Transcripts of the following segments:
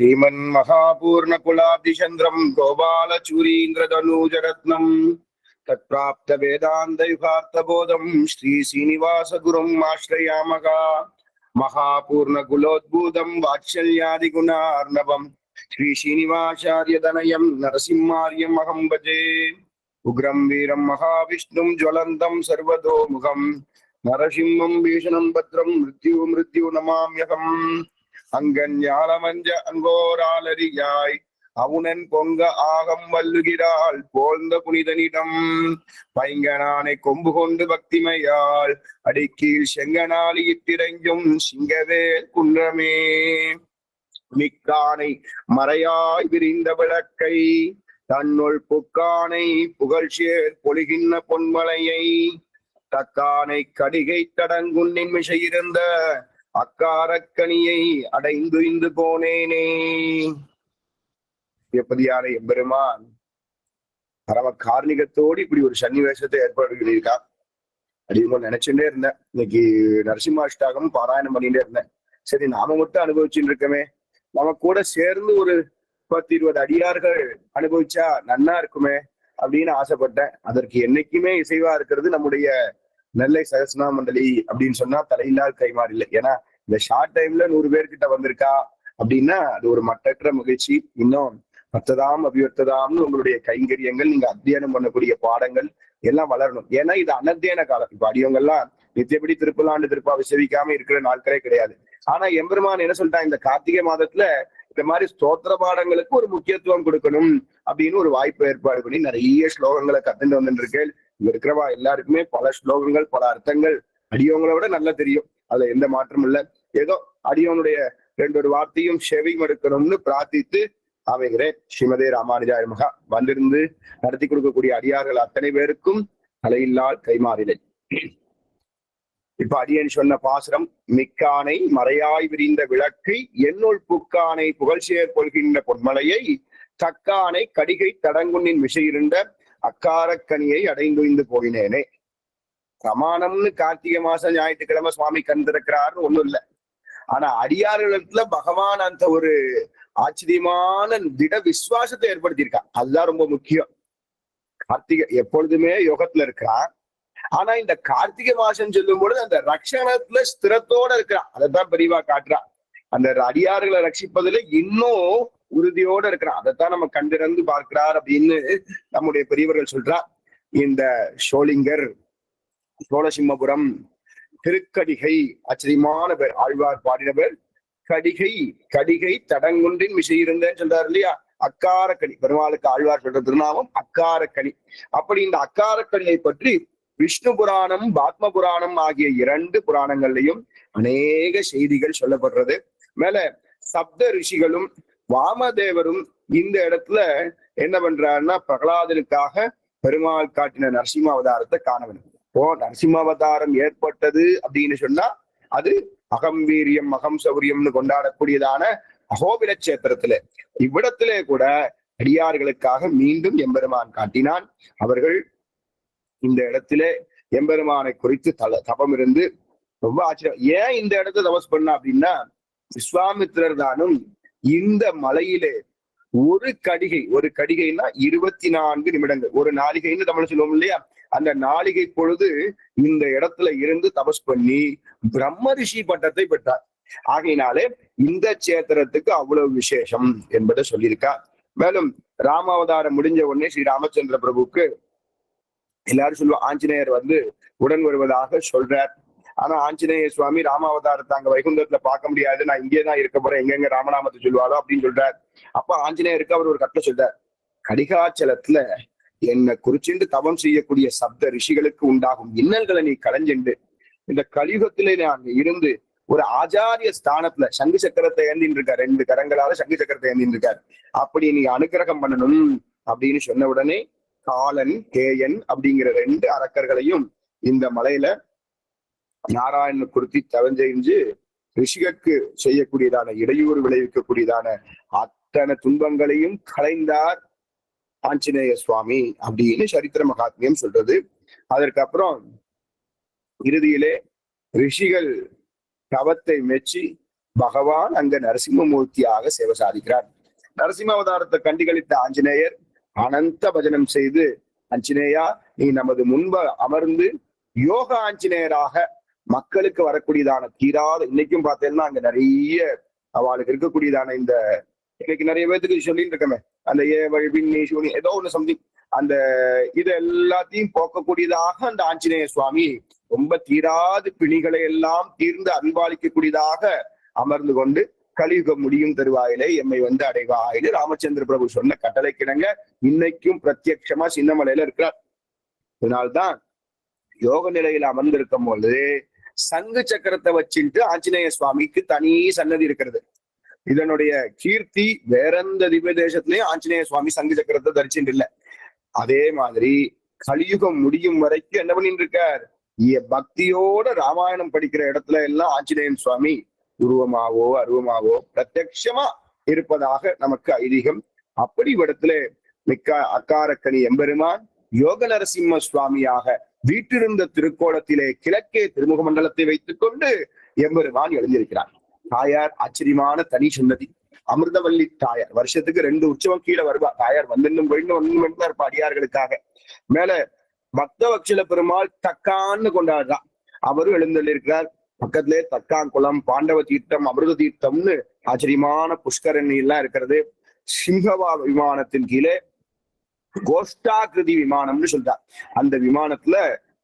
श्रीमन् महापूर्ण कुलाब्धिचन्द्रं गोपालचूरीन्द्रधनूजरत्नं तत्प्राप्त वेदान्त युगार्थबोधं श्री श्रीनिवास गुरुम् आश्रयामः। महापूर्ण कुलोद्भूतं वात्सल्यादिगुणार्णवं श्री श्रीनिवासार्यतनयं नरसिंहार्यम् अहं भजे। उग्रं वीरं महाविष्णुं ज्वलन्तं सर्वतोमुखं नरसिंहं भीषणं भद्रं मृत्यु नमाम्यहम्। அங்கஞாலமஞ்ச அங்கோராலரியாய் அவுணன் பொங்க ஆகம் வல்லுகிறாள் போழ்ந்த புனிதனிடம் பைங்கனானை கொம்பு கொண்டு பக்திமையால் அடிக்கீழ் செங்கனாலி இட்டிரஞ்சும் சிங்கவேல் குன்றமே மிக்கானை மறையாய் விரிந்த விளக்கை தன்னுள் புக்கானை புகழ்ச்சேர் பொலிகின்ற பொன்மலையை தக்கானை கடிகை தடங்குன்னின் மிசையிருந்த அக்காரக்கனியை அடைந்து போனேனே. எப்படியான எம்பெருமான் பரம கார்ணிகத்தோடு இப்படி ஒரு சன்னிவேசத்தை ஏற்பாடு பண்ணியிருக்கா. அதிகமாக நினைச்சுட்டே இருந்தேன். இன்னைக்கு நரசிம்மாஷ்டாகம் பாராயணம் பண்ணிட்டே இருந்தேன். சரி, நாம மட்டும் அனுபவிச்சுட்டு இருக்கமே, நம்ம கூட சேர்ந்து ஒரு 10-20 அடியார்கள் அனுபவிச்சா நன்னா இருக்குமே அப்படின்னு ஆசைப்பட்டேன். அதற்கு என்னைக்குமே இசைவா இருக்கிறது நம்முடைய நெல்லை சகசனா மண்டலி அப்படின்னு சொன்னா தலையில்லால் கைமாறு இல்லை. ஏன்னா இந்த ஷார்ட் டைம்ல 100 பேர்கிட்ட வந்திருக்கா அப்படின்னா அது ஒரு மட்டற்ற மகிழ்ச்சி. இன்னும் மத்ததாம் அபிவர்த்ததாம்னு உங்களுடைய கைங்கரியங்கள், நீங்க அத்தியனம் பண்ணக்கூடிய பாடங்கள் எல்லாம் வளரணும். ஏன்னா இது அனத்தியன காலம். இப்ப அடியவங்கெல்லாம் நித்தியப்படி திருப்பலாண்டு திருப்பாவை செவிக்காம இருக்கிற நாட்களே கிடையாது. ஆனா எம்பெருமான் என்ன சொல்லிட்டான், இந்த கார்த்திகை மாதத்துல இந்த மாதிரி ஸ்தோத்திர பாடங்களுக்கு ஒரு முக்கியத்துவம் கொடுக்கணும் அப்படின்னு ஒரு வாய்ப்பு ஏற்பாடு பண்ணி நிறைய ஸ்லோகங்களை கத்துட்டு வந்துட்டு இருக்கேன். இங்க இருக்கிறவா எல்லாருக்குமே பல ஸ்லோகங்கள், பல அர்த்தங்கள் அடியவங்களை விட நல்லா தெரியும். அதுல எந்த மாற்றமும் இல்லை. ஏதோ அடியவனுடைய 2 வார்த்தையும் செவி மடுக்கணும்னு பிரார்த்தித்து அமைகிறேன். ஸ்ரீமதே ராமானுஜாய மகா. வந்திருந்து நடத்தி கொடுக்கக்கூடிய அடியார்கள் அத்தனை பேருக்கும் தலையில்லால் கைமாறிலை. இப்ப அடியன் சொன்ன பாசுரம், மிக்கானை மறையாய் விரிந்த விளக்கை என்னுள் புக்கானை புகழ்ச்சியர் கொள்கின்ற பொன்மலையை தக்கானை கடிகை தடங்குன்னின் மிசையிருந்த அக்காரக்கனியை அடைந்து போயினேனே. பிரமாணம்னு கார்த்திகை மாசம் ஞாயிற்றுக்கிழமை சுவாமி கண் திறக்கிறாருன்னு ஒண்ணும் இல்லை. ஆனா அடியார்களுக்குள்ள பகவான் அந்த ஒரு ஆச்சரியமான திட விசுவாசத்தை ஏற்படுத்தியிருக்கான். அதுதான் ரொம்ப முக்கியம். கார்த்திகை எப்பொழுதுமே யோகத்துல இருக்கிறான். ஆனா இந்த கார்த்திகை மாசம் சொல்லும் பொழுது அந்த ரட்சணத்துல ஸ்திரத்தோட இருக்கிறான். அதைத்தான் பெரியவா காட்டுறான். அந்த அடியார்களை ரட்சிப்பதுல இன்னும் உறுதியோட இருக்கிறான். அதைத்தான் நம்ம கண்டிருந்து பார்க்கிறார் அப்படின்னு நம்முடைய பெரியவர்கள் சொல்றார். இந்த சோளிங்கர், சோழசிம்மபுரம், திருக்கடிகை ஆச்சரியமான பேர். ஆழ்வார் பாடின பேர் கடிகை தடங்குன்றின் மிசையிருந்தேன்னு சொல்றாரு இல்லையா. அக்காரக்கனி, பெருமாளுக்கு ஆழ்வார் சொல்ற திருநாமம் அக்காரக்கனி. அப்படி இந்த அக்காரக்கனியை பற்றி விஷ்ணு புராணம், பாத்ம புராணம் ஆகிய 2 புராணங்கள்லையும் அநேக செய்திகள் சொல்லப்படுறது. மேல சப்த ரிஷிகளும் வாமதேவரும் இந்த இடத்துல என்ன பண்றாருன்னா, பிரகலாதனுக்காக பெருமாள் காட்டின நரசிம்ம அவதாரத்தை காண வேண்டும். இப்போ நரசிம்ம அவதாரம் ஏற்பட்டது அப்படின்னு சொன்னா அது அகம்பீரியம் அகம் சௌரியம்னு கொண்டாடக்கூடியதான அகோபில கஷேத்திரத்துல, இவ்விடத்திலே கூட அடியார்களுக்காக மீண்டும் எம்பெருமான் காட்டினான். அவர்கள் இந்த இடத்துல எம்பெருமானை குறித்து தபம் இருந்து ரொம்ப ஆச்சரியம். ஏன் இந்த இடத்துல தபஸ் பண்ணா அப்படின்னா, விஸ்வாமித்திரர் தானும் இந்த மலையிலே ஒரு கடிகைன்னா 24 நிமிடங்கள், ஒரு நாளிகைன்னு தமிழ் சொல்லுவோம் இல்லையா, அந்த நாளிகை பொழுது இந்த இடத்துல இருந்து தபஸ் பண்ணி பிரம்ம ரிஷி பட்டத்தை பெற்றார். ஆகையினாலே இந்த சேத்திரத்துக்கு அவ்வளவு விசேஷம் என்பதை சொல்லியிருக்கா. மேலும் ராமாவதாரம் முடிஞ்ச உடனே ஸ்ரீ ராமச்சந்திர பிரபுக்கு எல்லாரும் சொல்லுவோம் ஆஞ்சநேயர் உடன் வருவதாக சொல்றார். ஆனா ஆஞ்சநேய சுவாமி ராமாவதாரத்தை அங்க வைகுந்தத்துல பார்க்க முடியாது, நான் இங்கேதான் இருக்க போறேன், எங்கெங்க ராமநாமத்தை சொல்லுவாரோ அப்படின்னு சொல்றார். அப்ப ஆஞ்சநேயருக்கு அவர் ஒரு கட்டளை சொல்றார், கடிகாச்சலத்துல என்னை குறிச்சிண்டு தவம் செய்யக்கூடிய சப்த ரிஷிகளுக்கு உண்டாகும் இன்னல்களை நீ களைஞ்செண்டு இந்த கலியுகத்திலே நான் இருந்து ஒரு ஆச்சாரிய ஸ்தானத்துல சங்கு சக்கரத்தை ஏந்தின்னு இருக்கார், 2 கரங்களால சங்கு சக்கரத்தை ஏந்தின்னு இருக்கார், அப்படி நீ அனுக்கிரகம் பண்ணணும் அப்படின்னு சொன்ன உடனே காலன் கேயன் அப்படிங்கிற 2 அரக்கர்களையும் இந்த மலையில நாராயண குறித்தி தவஞ்செய்ஞ்சு ரிஷிகக்கு செய்யக்கூடியதான இடையூறு விளைவிக்கக்கூடியதான அத்தனை துன்பங்களையும் களைந்தார் ஆஞ்சநேய சுவாமி அப்படின்னு சரித்திர மகாத்மியம் சொல்றது. அதற்கப்புறம் இறுதியிலே ரிஷிகள் தவத்தை மெச்சி பகவான் அங்க நரசிம்மமூர்த்தியாக சேவை சாதிக்கிறார். நரசிம்ம அவதாரத்தை கண்டுகளித்த ஆஞ்சநேயர் அனந்த பஜனம் செய்து, ஆஞ்சநேயா நீ நமது முன்ப அமர்ந்து யோக ஆஞ்சநேயராக மக்களுக்கு வரக்கூடியதான தீராத, இன்னைக்கும் பார்த்தேன்னா அங்க நிறைய அவளுக்கு இருக்கக்கூடியதான இந்த இன்னைக்கு நிறைய பேருக்கு சொல்லிட்டு இருக்கமே அந்த ஏதோ ஒண்ணு சம்திங், அந்த இது எல்லாத்தையும் போக்கக்கூடியதாக அந்த ஆஞ்சநேய சுவாமி ரொம்ப தீராது பிணிகளை எல்லாம் தீர்ந்து அன்பாளிக்கக்கூடியதாக அமர்ந்து கொண்டு கலியுகம் முடியும் தருவாயிலே எம்மை வந்து அடைவாயிலே ராமச்சந்திர பிரபு சொன்ன கட்டளை கிணங்க இன்னைக்கும் பிரத்யட்சமா சின்னமலையில இருக்கிறார். இதனால்தான் யோக நிலையில அமர்ந்திருக்கும் போது சங்கு சக்கரத்தை வச்சுட்டு ஆஞ்சநேய சுவாமிக்கு தனி சன்னதி இருக்கிறது. இதனுடைய கீர்த்தி வேற எந்த திவ்ய தேசத்திலயும் ஆஞ்சநேய சுவாமி சங்கு சக்கரத்தை தரிச்சுட்டு இல்லை. அதே மாதிரி கலியுகம் முடியும் வரைக்கும் என்ன பண்ணிட்டு இருக்கார், பக்தியோட ராமாயணம் படிக்கிற இடத்துல எல்லாம் ஆஞ்சநேயன் சுவாமி உருவமாவோ அருவமாவோ பிரத்யட்சமா இருப்பதாக நமக்கு ஐதீகம். அப்படி இடத்துல மிக்க அக்காரக்கனி எம்பெருமான் யோக நரசிம்ம சுவாமியாக வீட்டிருந்த திருக்கோலத்திலே கிழக்கே திருமுக மண்டலத்தை வைத்துக் கொண்டு எம்பெருமான் எழுந்திருக்கிறார். தாயார் ஆச்சரியமான தனி சுன்னதி, அமிர்தவல்லி தாயார். வருஷத்துக்கு 2 உற்சவம் கீழே வருவா தாயார். வந்துன்னும் போயின்னு ஒண்ணு இருப்பா அடியார்களுக்காக. மேல பக்தவட்சல பெருமாள் தக்கான்னு கொண்டாடுறா, அவரும் எழுந்தள்ளிருக்கிறார். பக்கத்திலே தக்காங்குளம், பாண்டவ தீர்த்தம், அமிர்த தீர்த்தம்னு ஆச்சரியமான புஷ்கரணி எல்லாம் இருக்கிறது. சிங்கவா விமானத்தின் கீழே கோஷ்டாகிருதி விமானம்னு சொல்றார். அந்த விமானத்துல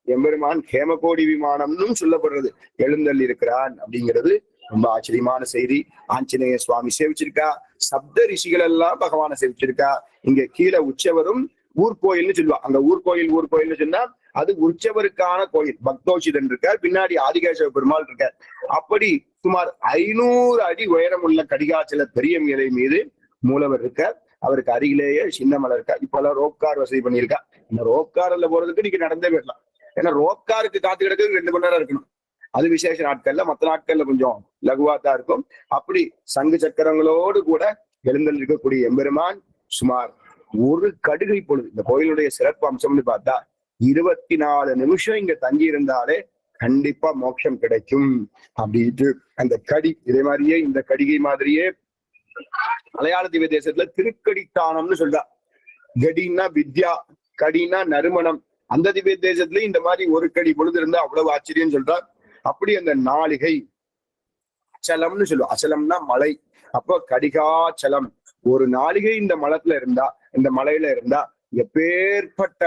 எம்பெருமான் ஹேமகோடி விமானம்னு சொல்லப்படுறது எழுந்தள்ளி இருக்கிறான் அப்படிங்கிறது ரொம்ப ஆச்சரியமான செய்தி. ஆஞ்சநேய சுவாமி சேவிச்சிருக்கா, சப்த ரிஷிகள் எல்லாம் பகவானை சேவிச்சிருக்கா. இங்க கீழே உற்சவரும் ஊர்கோயில்னு சொல்லுவா. அங்க ஊர்கோயில்னு சொன்னா அது உற்சவருக்கான கோயில். பக்தோஷிதன் இருக்கார், பின்னாடி ஆதிகேசவ பெருமாள் இருக்கார். அப்படி சுமார் 500 அடி உயரம் உள்ள கடிகாச்சல பெரிய மேலை மீது மூலவர் இருக்கார். அவருக்கு அருகிலேயே சின்னமலை இருக்கா. இப்பெல்லாம் ரோப்கார் வசதி பண்ணியிருக்கா. இந்த ரோப்கார்ல போறதுக்கு நீங்க நடந்தே போயிடலாம். ஏன்னா ரோப்காருக்கு காத்து கிடக்கு 2 மணி நேரம் இருக்கணும். அது விசேஷ நாட்கள்ல, மற்ற நாட்கள்ல கொஞ்சம் லகுவா தான் இருக்கும். அப்படி சங்கு சக்கரங்களோடு கூட எழுந்தல் இருக்கக்கூடிய எம்பெருமான் சுமார் 1 கடுகை பொழுது, இந்த கோயிலுடைய சிறப்பு அம்சம்னு பார்த்தா 24 நிமிஷம் இங்க தங்கி இருந்தாலே கண்டிப்பா மோட்சம் கிடைக்கும் அப்படின்ட்டு அந்த கடி, இதே மாதிரியே இந்த கடிகை மாதிரியே மலையாள திவ்ய தேசத்துல திருக்கடித்தானம்னு சொல்றா. கடின்னா வித்யா, கடினா நறுமணம். அந்த திவ்ய தேசத்துல இந்த மாதிரி 1 கடி பொழுது இருந்தா அவ்வளவு ஆச்சரியம் சொல்றா. அப்படி அந்த நாளிகை அச்சலம்னு சொல்லுவோம். அச்சலம்னா மலை. அப்போ கடிகாச்சலம் 1 நாளிகை இந்த மலையில இருந்தா எப்பேற்பட்ட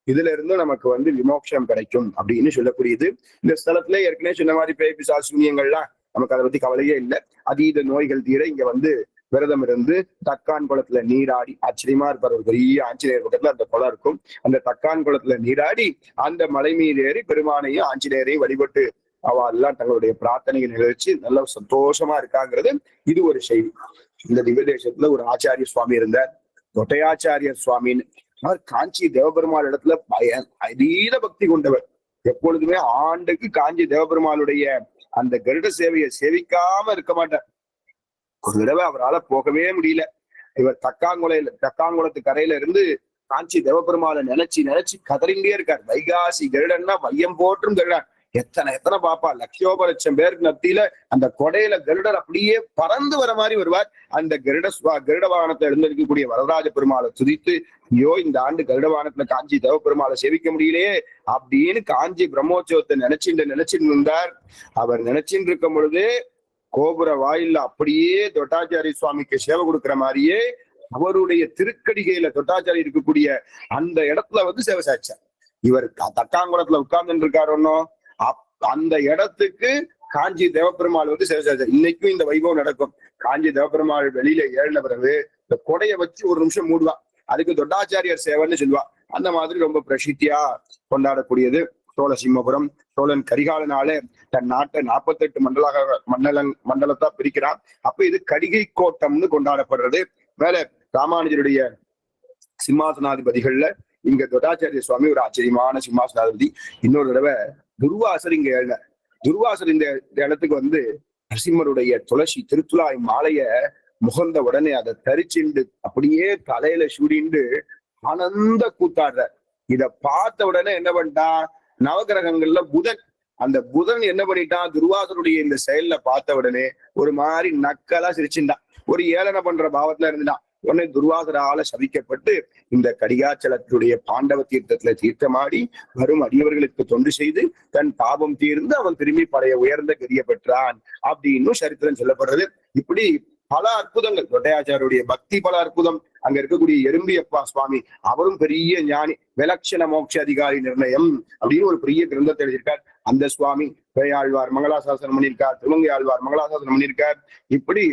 இதுல இருந்தும் நமக்கு வந்து விமோட்சம் கிடைக்கும் அப்படின்னு சொல்லக்கூடியது. இந்த ஸ்தலத்துல ஏற்கனவே சொன்ன மாதிரி பேய் பிசாசு சூனியங்கள்லாம் நமக்கு அதை பத்தி கவலையே இல்லை. அதீத நோய்கள் தீர இங்க வந்து விரதம் இருந்து தக்கான் குளத்துல நீராடி, ஆச்சரியமா இருப்பார் ஒரு பெரிய ஆஞ்சநேயர் பக்கத்துல அந்த குளம் இருக்கும். அந்த தக்கான் குளத்துல நீராடி அந்த மலை மீது ஏறி பெருமானையும் ஆஞ்சநேயரையும் வழிபட்டு அவ எல்லாம் தங்களுடைய பிரார்த்தனையை நிறைவேற்றி நல்ல சந்தோஷமா இருக்காங்கிறது இது ஒரு செய்தி. இந்த திவ்ய தேசத்துல ஒரு ஆச்சாரிய சுவாமி இருந்தார், தொட்டையாச்சாரியர் சுவாமின்னு. அவர் காஞ்சி தேவபெருமாள் இடத்துல அதீத பக்தி கொண்டவர். எப்பொழுதுமே ஆண்டுக்கு காஞ்சி தேவபெருமாளுடைய அந்த கருட சேவையை சேவிக்காம இருக்க மாட்டார். ஒரு தடவை அவரால் போகவே முடியல. இவர் தக்காங்குளத்து கரையில இருந்து காஞ்சி தேவபெருமாளை நினைச்சு கதறிண்டே இருக்கார். வைகாசி கருடன்னா வையம் போற்றும் கருடன். எத்தனை பாப்பா, லட்சோப பேருக்கு மத்தியில அந்த கொடையில கருடர் அப்படியே பறந்து வர மாதிரி வருவார். அந்த கருட வாகனத்தை எழுந்திருக்கக்கூடிய வரதராஜ பெருமாளை துதித்து, ஐயோ இந்த ஆண்டு கருட வாகனத்துல காஞ்சி தேவ பெருமாளை சேவிக்க முடியலையே அப்படின்னு காஞ்சி பிரம்மோற்சவத்தை நினைச்சுட்டு இருந்தார். அவர் நினைச்சுட்டு இருக்கும் பொழுது கோபுர வாயில்ல அப்படியே தொட்டாச்சாரி சுவாமிக்கு சேவை கொடுக்குற மாதிரியே அவருடைய திருக்கடிகையில தொட்டாச்சாரி இருக்கக்கூடிய அந்த இடத்துல வந்து சேவை சாய்ச்சார். இவர் தக்காங்குளத்துல உட்கார்ந்து இருக்காருன்னோ அந்த இடத்துக்கு காஞ்சி தேவப்பெருமாள் வந்து சேவை சாய்ச்சார். இன்னைக்கும் இந்த வைபவம் நடக்கும். காஞ்சி தேவப்பெருமாள் வெளியில ஏறின பிறகு இந்த கொடையை வச்சு 1 நிமிஷம் மூடுவா. அதுக்கு தொட்டாச்சாரியர் சேவைன்னு சொல்லுவா. அந்த மாதிரி ரொம்ப பிரசித்தியா கொண்டாடக்கூடியது சோழ சிம்மபுரம். சோழன் கரிகாலனாலே தன் நாட்டை 48 மண்டலத்தா பிரிக்கிறான். அப்ப இது கடிகை கோட்டம்னு கொண்டாடப்படுறது. மேல ராமானுஜருடைய சிம்மாசனாதிபதிகள்ல இங்க தொட்டாச்சாரிய சுவாமி ஒரு ஆச்சரியமான சிம்மாசனாதிபதி. இன்னொரு தடவை துர்வாசர் இங்க எழுத, துர்வாசர் இந்த இடத்துக்கு வந்து நரசிம்மருடைய துளசி திருத்துழாய் மாலைய முகர்ந்த உடனே அதை தரிச்சுண்டு அப்படியே தலையில சூடிண்டு ஆனந்த கூத்தாடுற. இத பார்த்த உடனே என்ன பண்ணிட்டான், நவகிரகங்கள்ல புதன் அந்த புதன் என்ன பண்ணிட்டான், துர்வாசனுடைய இந்த செயல்ல பார்த்த உடனே ஒரு மாதிரி நக்கலா சிரிச்சுட்டான், ஒரு ஏளனை பண்ற பாவத்துல இருந்தான். உடனே துர்வாசரால சபிக்கப்பட்டு இந்த கடிகாச்சலத்துடைய பாண்டவ தீர்த்தத்துல தீர்த்தமாடி வரும் அடியவர்களுக்கு தொண்டு செய்து தன் பாவம் தீர்ந்து அவன் திரும்பி பழைய உயர்ந்த கதியை பெற்றான் அப்படின்னு சரித்திரம் சொல்லப்படுறது. இப்படி பல அற்புதங்கள், தொட்டையாச்சாருடைய பக்தி பல அற்புதம். அங்க இருக்கக்கூடிய எறும்பியப்பா சுவாமி, அவரும் பெரிய ஞானி, விலட்சண மோட்ச அதிகாரி நிர்ணயம் அப்படின்னு ஒரு பெரிய கிரந்தத்தை எழுதியிருக்கார். அந்த சுவாமி பேயாழ்வார் மங்களாசாசனம் பண்ணியிருக்கார், திருமங்கை ஆழ்வார் மங்களாசாசனம் பண்ணியிருக்கார். இப்படி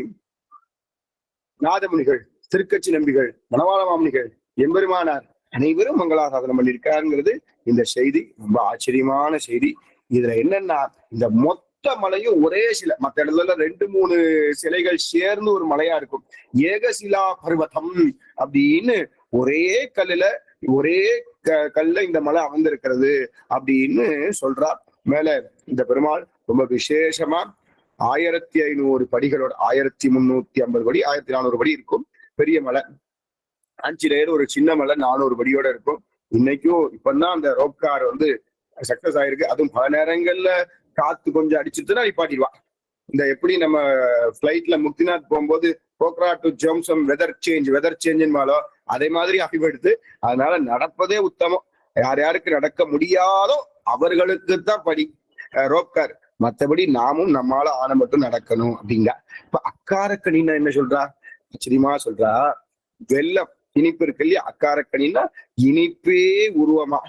நாதமுனிகள், திருக்கட்சி நம்பிகள், மணவாள மாமுனிகள், எம்பெருமானார் அனைவரும் மங்களாசாசனம் பண்ணியிருக்காருங்கிறது இந்த செய்தி. ரொம்ப ஆச்சரியமான செய்தி. இதுல என்னன்னா, இந்த மொத்த மலையும் ஒரே சிலை, மற்ற இடத்துல 2-3 சிலைகள் சேர்ந்து ஒரு மலையா இருக்கும். ஏகசிலா பர்வதம் அப்படின்னு ஒரே கல்லுல, ஒரே கல்ல இந்த மலை அமர்ந்திருக்கிறது அப்படின்னு சொல்றார். மேல இந்த பெருமாள் ரொம்ப விசேஷமா 1500 படிகளோட, 1350 படி, 1400 படி இருக்கும். பெரிய மலை. ஆஞ்சிலேயர் ஒரு சின்ன மலை 400 படியோட இருக்கும். இன்னைக்கும் இப்பதான் அந்த ரோப்கார் சக்சஸ் ஆயிருக்கு. அதுவும் பல நேரங்கள்ல காத்து கொஞ்சம் அடிச்சுட்டுனா நிப்பாட்டிடுவான். இந்த எப்படி நம்ம பிளைட்ல முக்திநாத் போகும்போது போக்ரா டு ஜோம்சம் வெதர் சேஞ்ச் அதே மாதிரி ஆகிவிடுது. அதனால நடப்பதே உத்தமம். யார் யாருக்கு நடக்க முடியாதோ அவர்களுக்கு தான் படி ரோப்கார். மற்றபடி நாமும் நம்மால ஆன மட்டும் நடக்கணும் அப்படிங்க. இப்ப அக்காரக்கணின்னா என்ன சொல்றா, ஆச்சரியமா சொல்றா. வெள்ளம் இனிப்பு இருக்கு இல்லையா, அக்காரக்கணின்னா இனிப்பே உருவமா,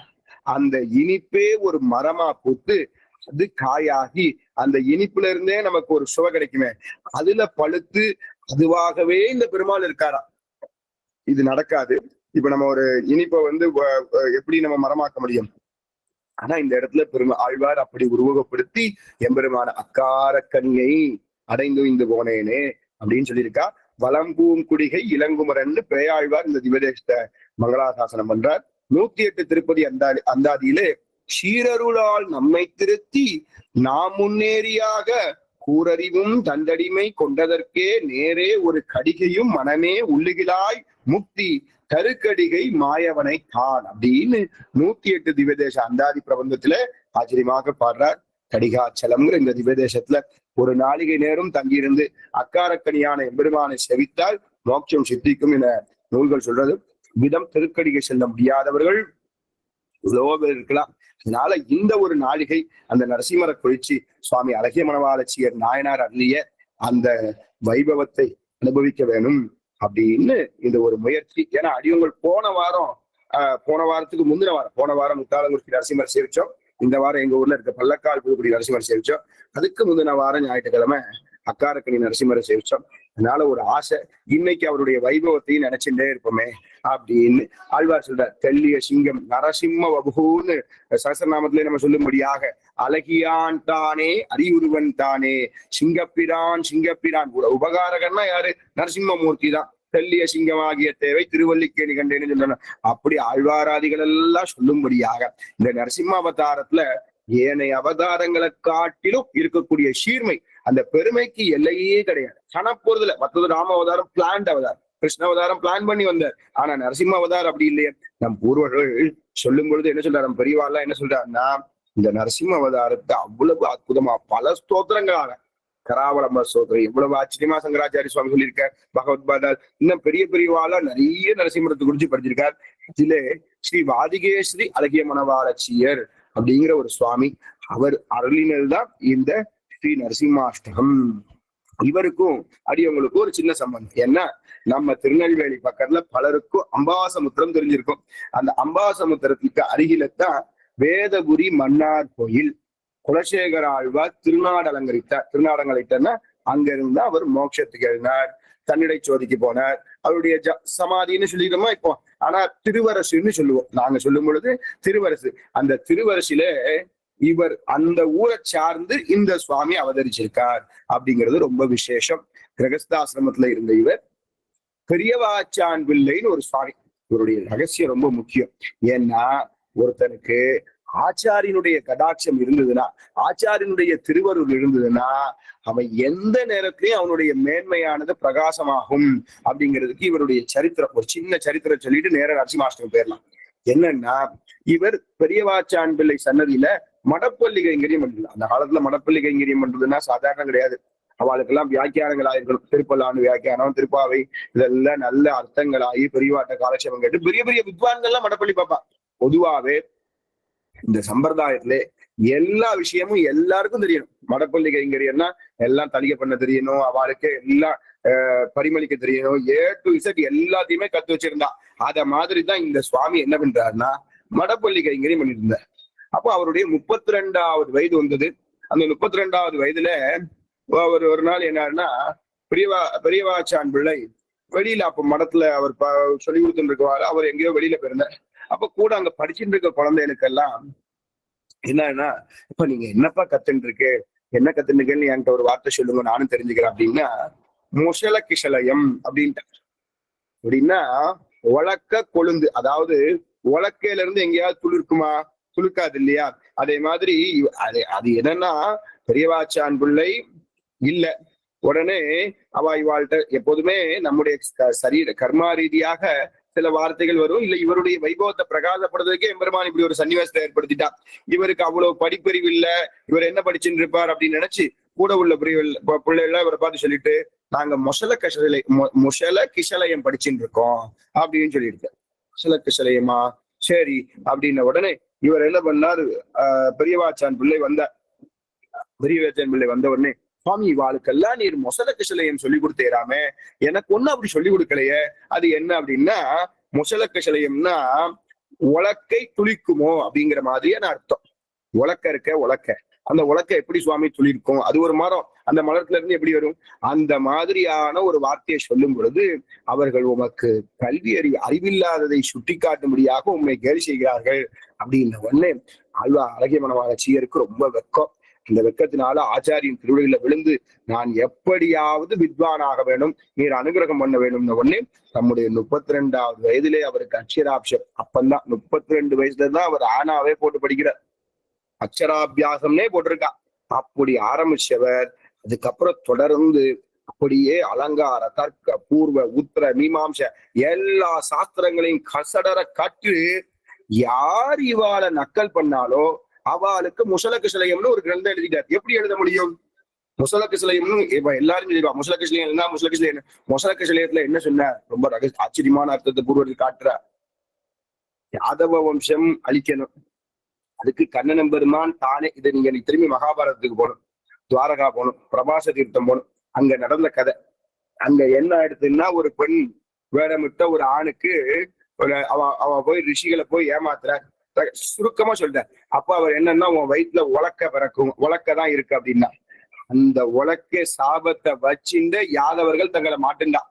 அந்த இனிப்பே ஒரு மரமா பூத்து அது காயாகி அந்த இனிப்புல இருந்தே நமக்கு ஒரு சுவை கிடைக்குமே, அதுல பழுத்து அதுவாகவே இந்த பெருமாள் இருக்காரா. இது நடக்காது. இப்ப நம்ம ஒரு இனிப்பை எப்படி நம்ம மரமாக்க முடியும்? ஆனா இந்த இடத்துல ஆழ்வார் அப்படி உருவகப்படுத்தி எம்பெருமான அக்காரக்கனியை அடைந்து இந்த போனேனே அப்படின்னு சொல்லியிருக்கா. வளம்பூம் குடிகை இளங்குமரன்னு பேயாழ்வார் இந்த திவதேசத்தை மங்களாசாசனம் பண்றார். 108 திருப்பதி அந்தாதியிலே சீரருளால் நம்மை திருத்தி நாம் முன்னேறியாக கூரறிவும் தண்டடிமை கொண்டதற்கே நேரே ஒரு கடிகையும் மனமே உள்ளுகிலாய் முக்தி கருக்கடிகை மாயவனை தான் அப்படின்னு 108 திவ்யதேச அந்தாதி பிரபந்தத்துல ஆச்சரியமாக பாடுறார். கடிகாச்சலம்ங்கிற இந்த திவ்யதேசத்துல ஒரு நாளிகை நேரம் தங்கியிருந்து அக்காரக்கனியான எம்பெருமானை செவித்தால் மோட்சம் சித்திக்கும் என நூல்கள் சொல்றது. விதம் திருக்கடிகை செல்ல முடியாதவர்கள் எவ்வளவோ பேர் இருக்கலாம். அதனால இந்த ஒரு நாளிகை அந்த நரசிம்மரை குறிச்சு சுவாமி அழகிய மணவாளச்சியர் நாயனார் அருளிய அந்த வைபவத்தை அனுபவிக்க வேணும் அப்படின்னு இந்த ஒரு முயற்சி. ஏன்னா அடியவங்கள் போன வாரத்துக்கு முந்தின வாரம், போன வாரம் முத்தாலங்குறிச்சி நரசிம்மர் சேவிச்சோம். இந்த வாரம் எங்க ஊர்ல இருக்க பள்ளக்கால் புதுக்குடி நரசிம்மர் சேவிச்சோம். அதுக்கு முந்தின வாரம் ஞாயிற்றுக்கிழமை அக்காரக்கணி நரசிம்மரை சேவிச்சோம். அதனால ஒரு ஆசை, இன்னைக்கு அவருடைய வைபவத்தையும் நினைச்சுட்டே இருப்போமே அப்படின்னு ஆழ்வார் சொல்றார். தெல்லிய சிங்கம் நரசிம்ம வபுன்னு சகஸ்ரநாமத்திலே நம்ம சொல்லும்படியாக அழகியான் தானே அறிவுருவன் தானே சிங்கப்பிரான் உபகாரகன்னா யாரு? நரசிம்மமூர்த்தி தான். தெல்லிய சிங்கமாகிய தேவை திருவல்லிக்கேணி கண்டேன்னு சொல்றாங்க. அப்படி ஆழ்வாராதிகள் எல்லாம் சொல்லும்படியாக இந்த நரசிம்ம அவதாரத்துல ஏனைய அவதாரங்களை காட்டிலும் இருக்கக்கூடிய சீர்மை, அந்த பெருமைக்கு எல்லையே கிடையாது. கணப்பொருதுல மற்றது ராம அவதாரம் பிளான்ட் அவதாரம், கிருஷ்ண அவதாரம் பிளான் பண்ணி வந்தார். ஆனா நரசிம்ம அவதாரம் அப்படி இல்லையே. நம் பூர்வர்கள் சொல்லும் பொழுது என்ன சொல்றாரு, நம்ம பெரியவாள்லாம் என்ன சொல்றாருன்னா, இந்த நரசிம்ம அவதாரத்தை அவ்வளவு அற்புதமா பல ஸ்தோத்திரங்களாக, கராவளம்ப ஸ்தோத்திரம் எவ்வளவு ஆச்சரியமா சங்கராச்சாரிய சுவாமி சொல்லியிருக்கார். பகவத்பாதா இன்னும் பெரிய பெரியவாளா நிறைய நரசிம்மரத்தை குறிச்சு படிச்சிருக்கார். இதிலே ஸ்ரீ வாதிகேஸ்வரி அழகிய மணவாளச்சியர் அப்படிங்கிற ஒரு சுவாமி, அவர் அருளினதுதான் இந்த ஸ்ரீ நரசிம்மாஷ்டகம். இவருக்கும் அடியவங்களுக்கும் ஒரு சின்ன சம்பந்தம். ஏன்னா நம்ம திருநெல்வேலி பக்கத்துல பலருக்கும் அம்பாசமுத்திரம் தெரிஞ்சிருக்கும். அந்த அம்பாசமுத்திரத்துக்கு அருகிலத்தான் வேதபுரி மன்னார் கோயில். குலசேகர ஆழ்வார் திருநாடங்களைத்தன்னா அங்க இருந்தா அவர் மோட்சத்துக்கு எழுதினார், தன்னிடை சோதிக்கு போனார். அவருடைய சமாதின்னு சொல்லிடுமா இப்போ, ஆனா திருவரசுன்னு சொல்லுவோம் நாங்க சொல்லும் பொழுது. திருவரசு, அந்த திருவரசில இவர் அந்த ஊரை சார்ந்து இந்த சுவாமி அவதரிச்சிருக்கார் அப்படிங்கிறது ரொம்ப விசேஷம். கிரகஸ்தாசிரமத்துல இருந்த இவர் பெரியவாச்சான் பிள்ளைன்னு ஒரு சுவாமி. இவருடைய ரகசியம் ரொம்ப முக்கியம். ஏன்னா ஒருத்தனுக்கு ஆச்சாரியனுடைய கடாட்சம் இருந்ததுன்னா, ஆச்சாரியனுடைய திருவருள் இருந்ததுன்னா, அவன் எந்த நேரத்திலையும் அவனுடைய மேன்மையானது பிரகாசமாகும் அப்படிங்கிறதுக்கு இவருடைய சரித்திரம், ஒரு சின்ன சரித்திரம் சொல்லிட்டு நேர நரசிம்மாஷ்டமி போயிடலாம். என்னன்னா, இவர் பெரியவாச்சான் பிள்ளை சன்னதியில மடப்பள்ளி கைங்கரியம் பண்றது. அந்த காலத்துல மடப்பள்ளி கைங்கரியம் பண்றதுன்னா சாதாரணம் கிடையாது. அவளுக்கெல்லாம் வியாக்கியானங்கள் ஆயிருக்கணும். திருப்பல்லாண்டு வியாக்கியானம், திருப்பாவை, இதெல்லாம் நல்ல அர்த்தங்களாகி பெரியவாட்ட காலட்சேபம் கேட்டு பெரிய பெரிய வித்வான்கள்லாம் மடப்பள்ளி பார்ப்பா. பொதுவாவே இந்த சம்பிரதாயத்துல எல்லா விஷயமும் எல்லாருக்கும் தெரியணும். மடப்பள்ளி கைங்கரியம்னா எல்லாம் தலிகை பண்ண தெரியணும், அவளுக்கு எல்லாம் பரிமளிக்க தெரியணும், A to Z எல்லாத்தையுமே கத்து வச்சிருந்தா. அத மாதிரிதான் இந்த சுவாமி என்ன பண்றாருன்னா மடப்பள்ளி கைங்கரியம் பண்ணிட்டு இருந்தார். அப்போ அவருடைய 32வது வயது வந்தது. அந்த 32வது வயதுல அவர் ஒரு நாள் என்னாருன்னா பெரியவாச்சான் பிள்ளை வெளியில, அப்ப மடத்துல அவர் சொல்லி கொடுத்துட்டு இருக்கவாரு, அவர் எங்கேயோ வெளியில போயிருந்தார். அப்ப கூட அங்க படிச்சுட்டு இருக்க குழந்தைகளுக்கெல்லாம் என்னன்னா, இப்ப நீங்க என்னப்பா கத்துட்டு இருக்கு, என்ன கத்துட்டு இருக்கேன்னு என்கிட்ட ஒரு வார்த்தை சொல்லுங்க, நானும் தெரிஞ்சுக்கிறேன் அப்படின்னா, முஷல கிஷலயம் அப்படின்ட்டு. அப்படின்னா உலக்க கொழுந்து, அதாவது உலக்கையில இருந்து எங்கேயாவது துளிர்க்குமா? துளுக்காது இல்லையா? அதே மாதிரி அது என்னன்னா, பெரியவாச்சான் பிள்ளை இல்ல, உடனே இவாள்கிட்ட எப்போதுமே நம்முடைய சரீர கர்மா ரீதியாக சில வார்த்தைகள் வரும். இல்ல இவருடைய வைபவத்தை பிரகாசப்படுறதுக்கே எம்பெருமான் இப்படி ஒரு சன்னிவேசத்தை ஏற்படுத்திட்டா. இவருக்கு அவ்வளவு படிப்பறிவு இல்ல, இவர் என்ன படிச்சுட்டு இருப்பார் அப்படின்னு நினைச்சு கூட உள்ள பிள்ளைகளை இவரை பார்த்து சொல்லிட்டு, நாங்க முஷல கிஷலயம் படிச்சுட்டு இருக்கோம் அப்படின்னு சொல்லிட்டு. முஷல கிஷலயமா, சரி அப்படின்ன உடனே இவர் என்ன பண்ணாரு, பெரியவாச்சான் பிள்ளை வந்த உடனே, சுவாமி இவாளுக்கெல்லாம் நீர் மொசல கிஷலயம் சொல்லி கொடுத்தேராமே, எனக்கு ஒண்ணு அப்படி சொல்லி கொடுக்கலையே, அது என்ன அப்படின்னா, மொசல கிஷலயம்னா உலக்கை துளிக்குமோ அப்படிங்கிற மாதிரியான அர்த்தம். உலக்க அந்த உலக்க எப்படி சுவாமி துளிர்க்கும்? அது ஒரு மரம், அந்த மரத்துல இருந்து எப்படி வரும்? அந்த மாதிரியான ஒரு வார்த்தையை சொல்லும் பொழுது அவர்கள் உமக்கு கல்வி அறிவில்லாததை சுட்டி காட்டும்படியாக உண்மை கேலி செய்கிறார்கள் அப்படின்ற ஒண்ணு அழகிய மனவாளச்சியருக்கு ரொம்ப வெக்கம். இந்த வெக்கத்தினால ஆச்சாரியின் திருவிழில விழுந்து, நான் எப்படியாவது வித்வானாக வேணும், நீர் அனுகிரகம் பண்ண வேணும்னு ஒண்ணு தம்முடைய 32வது வயதிலே அவருக்கு அக்ஷராபிஷம். அப்பந்தான் 32 வயசுலதான் அவர் ஆனாவே போட்டு படிக்கிறார். அக்ஷராபியாசம்னே போட்டிருக்கா. அப்படி ஆரம்பிச்சவர் அதுக்கப்புறம் தொடர்ந்து அப்படியே அலங்கார, தர்க்க, பூர்வ, உத்தர, மீமாம்ச எல்லா சாஸ்திரங்களையும் கசடர கற்று யார் இவாளை நக்கல் பண்ணாலோ அவளுக்கு முசல கிஷலயம்னு ஒரு கிரந்தம் எழுதிட்டார். எப்படி எழுத முடியும்? முசல கிஷலயம்னு இப்ப எல்லாரும் சொல்லிடுவா. முசல கிஷலயம் என்ன, முசல கிஷலயம், முசல கிஷலயத்துல என்ன சொன்ன? ரொம்ப ஆச்சரியமான அர்த்தத்தை பூர்வத்தில் காட்டுற. யாதவ வம்சம் அழிக்கணும், அதுக்கு கண்ணன் பெருமான் தானே. இதை நீங்க திரும்பி மகாபாரதத்துக்கு போகணும், துவாரகா போகணும், பிரபாச தீர்த்தம் போகணும். அங்க நடந்த கதை. அங்க என்ன ஆயிடுதுன்னா, ஒரு பெண் வேடமிட்ட ஒரு ஆணுக்கு அவ போய் ரிஷிகளை போய் ஏமாத்துற. சுருக்கமா சொல்றேன். அப்ப அவர் என்னன்னா, உன் வயிற்றுல உலக்க பிறக்கும், உலக்கதான் இருக்கு அப்படின்னா, அந்த உலக்க சாபத்தை வச்சுட்டு யாதவர்கள் தங்களை மாட்டுண்டா.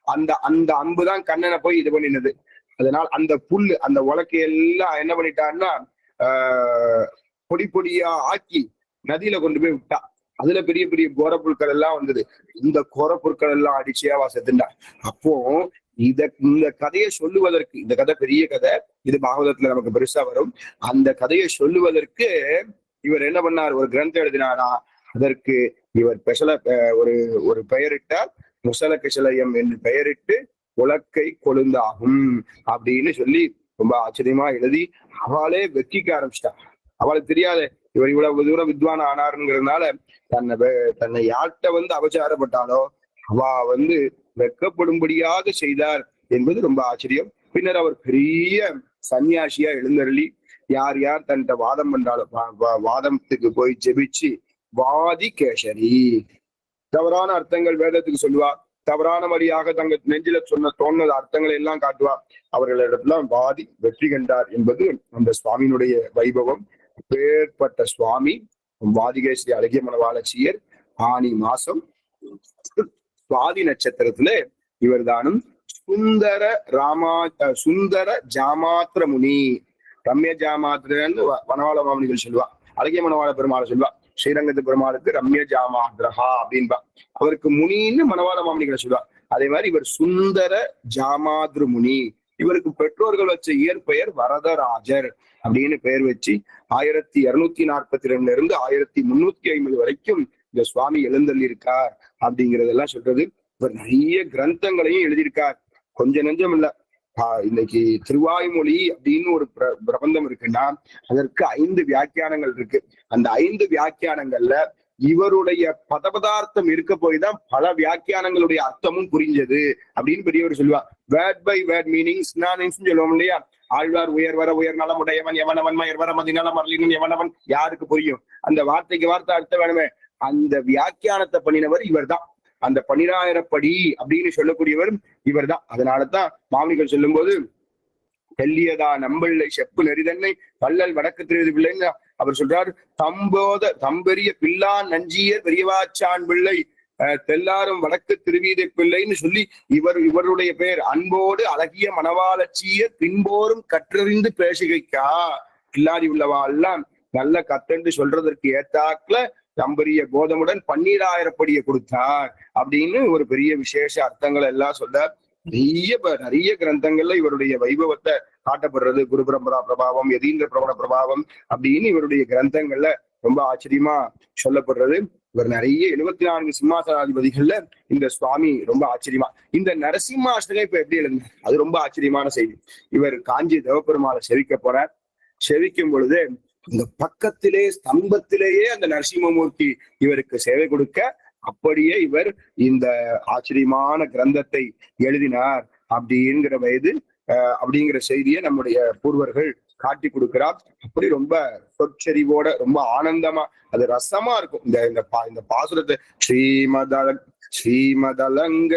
அந்த அந்த அம்புதான் கண்ணனை போய் இது பண்ணினது. அதனால அந்த புல்லு, அந்த உலக்கையெல்லாம் என்ன பண்ணிட்டான்னா பொடி பொடியா ஆக்கி நதியில கொண்டு போய் விட்டா. அதுல பெரிய பெரிய கோர புற்கள் எல்லாம் வந்தது. இந்த கோர புற்கள் எல்லாம் அடிச்சியாவா செத்துண்டா. அப்போ இந்த கதையை சொல்லுவதற்கு, இந்த கதை பெரிய கதை, இது பாகவதத்துல நமக்கு பெருசா வரும். அந்த கதையை சொல்லுவதற்கு இவர் என்ன பண்ணார்? ஒரு கிரந்தம் எழுதினாரா. அதற்கு இவர் ஒரு பெயரிட்டார், முசல கிஷலயம் என்று பெயரிட்டு உலக்கை கொழுந்தாகும் அப்படின்னு சொல்லி ரொம்ப ஆச்சரியமா எழுதி அவளே வெற்றிக்க ஆரம்பிச்சிட்டா. அவளுக்கு தெரியாது இவர் இவ்வளவு தூரம் வித்வான் ஆனாருங்கிறதுனால தன்னை யார்கிட்ட அபச்சாரப்பட்டாலோ அவ வெட்கப்படும்படியாக செய்தார் என்பது ரொம்ப ஆச்சரியம். பின்னர் அவர் பெரிய சன்னியாசியா எழுந்தருளி யார் யார் தன்கிட்ட வாதம் பண்றாலும் வாதத்துக்கு போய் ஜெபிச்சு, வாதி கேசரி, தவறான அர்த்தங்கள் வேதத்துக்கு சொல்லுவா, தவறான வழியாக தங்க நெஞ்சில தோணுத அர்த்தங்களை எல்லாம் காட்டுவா. அவர்களிடத்துல வாதி வெற்றி கண்டார் என்பது அந்த சுவாமியினுடைய வைபவம். பேர்பட்ட சுவாமி வாதிகேஸ்வரி அழகிய மனவாளச்சியர் ஆனி மாசம் சுவாதி நட்சத்திரத்துல இவர் தானும் சுந்தர ஜாமாத்திர முனி, ரம்ய ஜாமாத்திரன்னு வனவாள மாமனிகள் சொல்லுவா, அழகிய மனவாள பெருமாளை சொல்லுவா. ஸ்ரீரங்கத்து பெருமாளுக்கு ரம்ய ஜாமாத்ரஹா அப்படின்பா. அவருக்கு முனின்னு மனவாள மாமனிகளை சொல்லுவா. அதே மாதிரி இவர் சுந்தர ஜாமாத்ரு முனி. இவருக்கு பெற்றோர்கள் வச்ச இயற்பெயர் வரதராஜர் அப்படின்னு பெயர் வச்சு 1242 இருந்து 1350 வரைக்கும் இந்த சுவாமி எழுந்தள்ளி இருக்கார் அப்படிங்கிறதெல்லாம் சொல்றது. இவர் நிறைய கிரந்தங்களையும் எழுதியிருக்கார். கொஞ்சம் நெஞ்சம் இல்ல, இன்னைக்கு திருவாய்மொழி அப்படின்னு ஒரு பிரபந்தம் இருக்குன்னா அதற்கு 5 வியாக்கியானங்கள் இருக்கு. அந்த 5 வியாக்கியானங்கள்ல இவருடைய பதபதார்த்தம் இருக்க போய்தான் பல வியாக்கியானங்களுடைய அர்த்தமும் புரிஞ்சது அப்படின்னு பெரியவர் சொல்லுவார். வேர்ட் பை வேர்ட் மீனிங்ஸ் சொல்லுவோம் இல்லையா? ஆழ்வார் உயர் வர உயர் நலமுடையவன் எவனவன் மயர் வர மதிநலம் மரலினன் எவனவன் யாருக்கு புரியும்? அந்த வார்த்தைக்கு வார்த்தை அர்த்தம் வேணுமே. அந்த வியாக்கியானத்தை பண்ணினவர் இவர் தான். அந்த 12,000 படி அப்படின்னு சொல்லக்கூடியவர் இவர் தான். அதனாலதான் மாமனிகள் சொல்லும் போது தெல்லியதா நம்பிள்ளை செப்பு நெறிதன்னை வள்ளல் வடக்கு திருது பிள்ளைன்னு அவர் சொல்றாரு. தம்பெரிய பிள்ளான் நஞ்சியர் பெரியவாச்சான் பிள்ளை தெல்லாரும் வடக்கு திருவீதை பிள்ளைன்னு சொல்லி இவருடைய பெயர். அன்போடு அழகிய மணவாளச்சியர் பின்போரும் கற்றறிந்து பேசுகைக்கா கில்லாடி உள்ளவா எல்லாம் நல்ல கத்தென்று சொல்றதற்கு ஏத்தாக்குல தம்பரிய கோதமுடன் 12,000 படியை கொடுத்தார் அப்படின்னு ஒரு பெரிய விசேஷ அர்த்தங்கள் எல்லாம் சொல்றார். நிறைய கிரந்தங்கள்ல இவருடைய வைபவத்தை காட்டப்படுறது. குரு பரம்பரா பிரபாவம், யதீந்திர பிரபண பிரபாவம் அப்படின்னு இவருடைய கிரந்தங்கள்ல ரொம்ப ஆச்சரியமா சொல்லப்படுறது. இவர் நிறைய 74 சிம்மாசனாதிபதிகள்ல இந்த சுவாமி ரொம்ப ஆச்சரியமா. இந்த நரசிம்மாஷ்டகம் இப்ப எப்படி எழுந்தார் அது ரொம்ப ஆச்சரியமான செய்தி. இவர் காஞ்சி தேவப்பெருமாளை செவிக்க போறார். செவிக்கும் பொழுது இந்த பக்கத்திலே ஸ்தம்பத்திலேயே அந்த நரசிம்மமூர்த்தி இவருக்கு சேவை கொடுக்க, அப்படியே இவர் இந்த ஆச்சரியமான கிரந்தத்தை எழுதினார் அப்படிங்கிற அப்படிங்கிற செய்தியை நம்முடைய பூர்வர்கள் காட்டி கொடுக்கிறார். அப்படி ரொம்ப சொற்செறிவோட ரொம்ப ஆனந்தமா அது ரசமா இருக்கும். இந்த பாசுரத்தை ஸ்ரீமதலங்க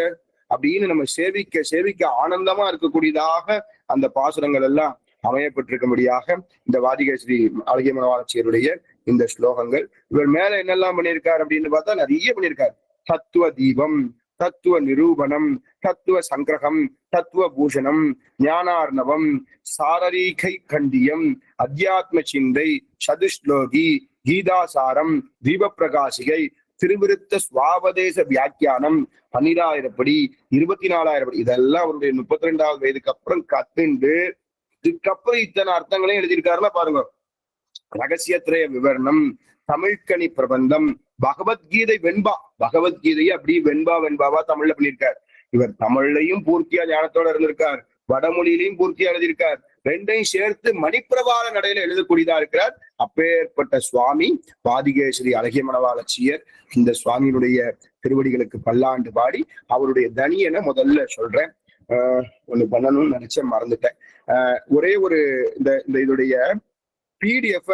அப்படின்னு நம்ம சேவிக்க ஆனந்தமா இருக்கக்கூடியதாக அந்த பாசுரங்கள் எல்லாம் அமையப்பட்டிருக்கும்படியாக இந்த வாதிகேஸ்வரி அழகிய மனவாளச்சியருடைய இந்த ஸ்லோகங்கள். இவர் மேல என்னெல்லாம் பண்ணியிருக்கார் அப்படின்னு பார்த்தா நிறைய பண்ணியிருக்கார். தத்துவ தீபம், தத்துவ நிரூபணம், தத்துவ சங்கிரகம், தத்துவ பூஷணம், ஞானார்ணவம், சாரரீகை கண்டியம், அத்தியாத்ம சிந்தை, சதுஸ்லோகி, கீதாசாரம், தீப பிரகாசிகை, திருவிருத்த சுவாவதேச வியாக்கியானம், 12,000 படி, 24,000 படி, இதெல்லாம் அவருடைய 32வது வயதுக்கு அப்புறம் கத்துண்டு இதுக்கப்புறம் இத்தனை அர்த்தங்களையும் எழுதியிருக்காருன்னா பாருங்க. ரகசியத்திரய விவரணம், தமிழ்கனி பிரபந்தம், பகவத்கீதை வெண்பா, பகவத்கீதையை அப்படி வெண்பாவா தமிழ்ல பண்ணியிருக்கார். இவர் தமிழ்லையும் பூர்த்தியா ஞானத்தோட இருந்திருக்கார், வடமொழியிலையும் பூர்த்தியா எழுதியிருக்கார். ரெண்டையும் சேர்த்து மணிப்பிரபால நடையில எழுதக்கூடியதா இருக்கிறார். அப்பேற்பட்ட சுவாமி வாதிகேஸ்வரி அழகிய மனவாளச்சியர். இந்த சுவாமியினுடைய திருவடிகளுக்கு பல்லாண்டு பாடி அவருடைய தனியனை முதல்ல சொல்றேன். ஒண்ணு பண்ணணும்னு நினைச்சேன், மறந்துட்டேன். ஒரே ஒரு இதோடைய PDF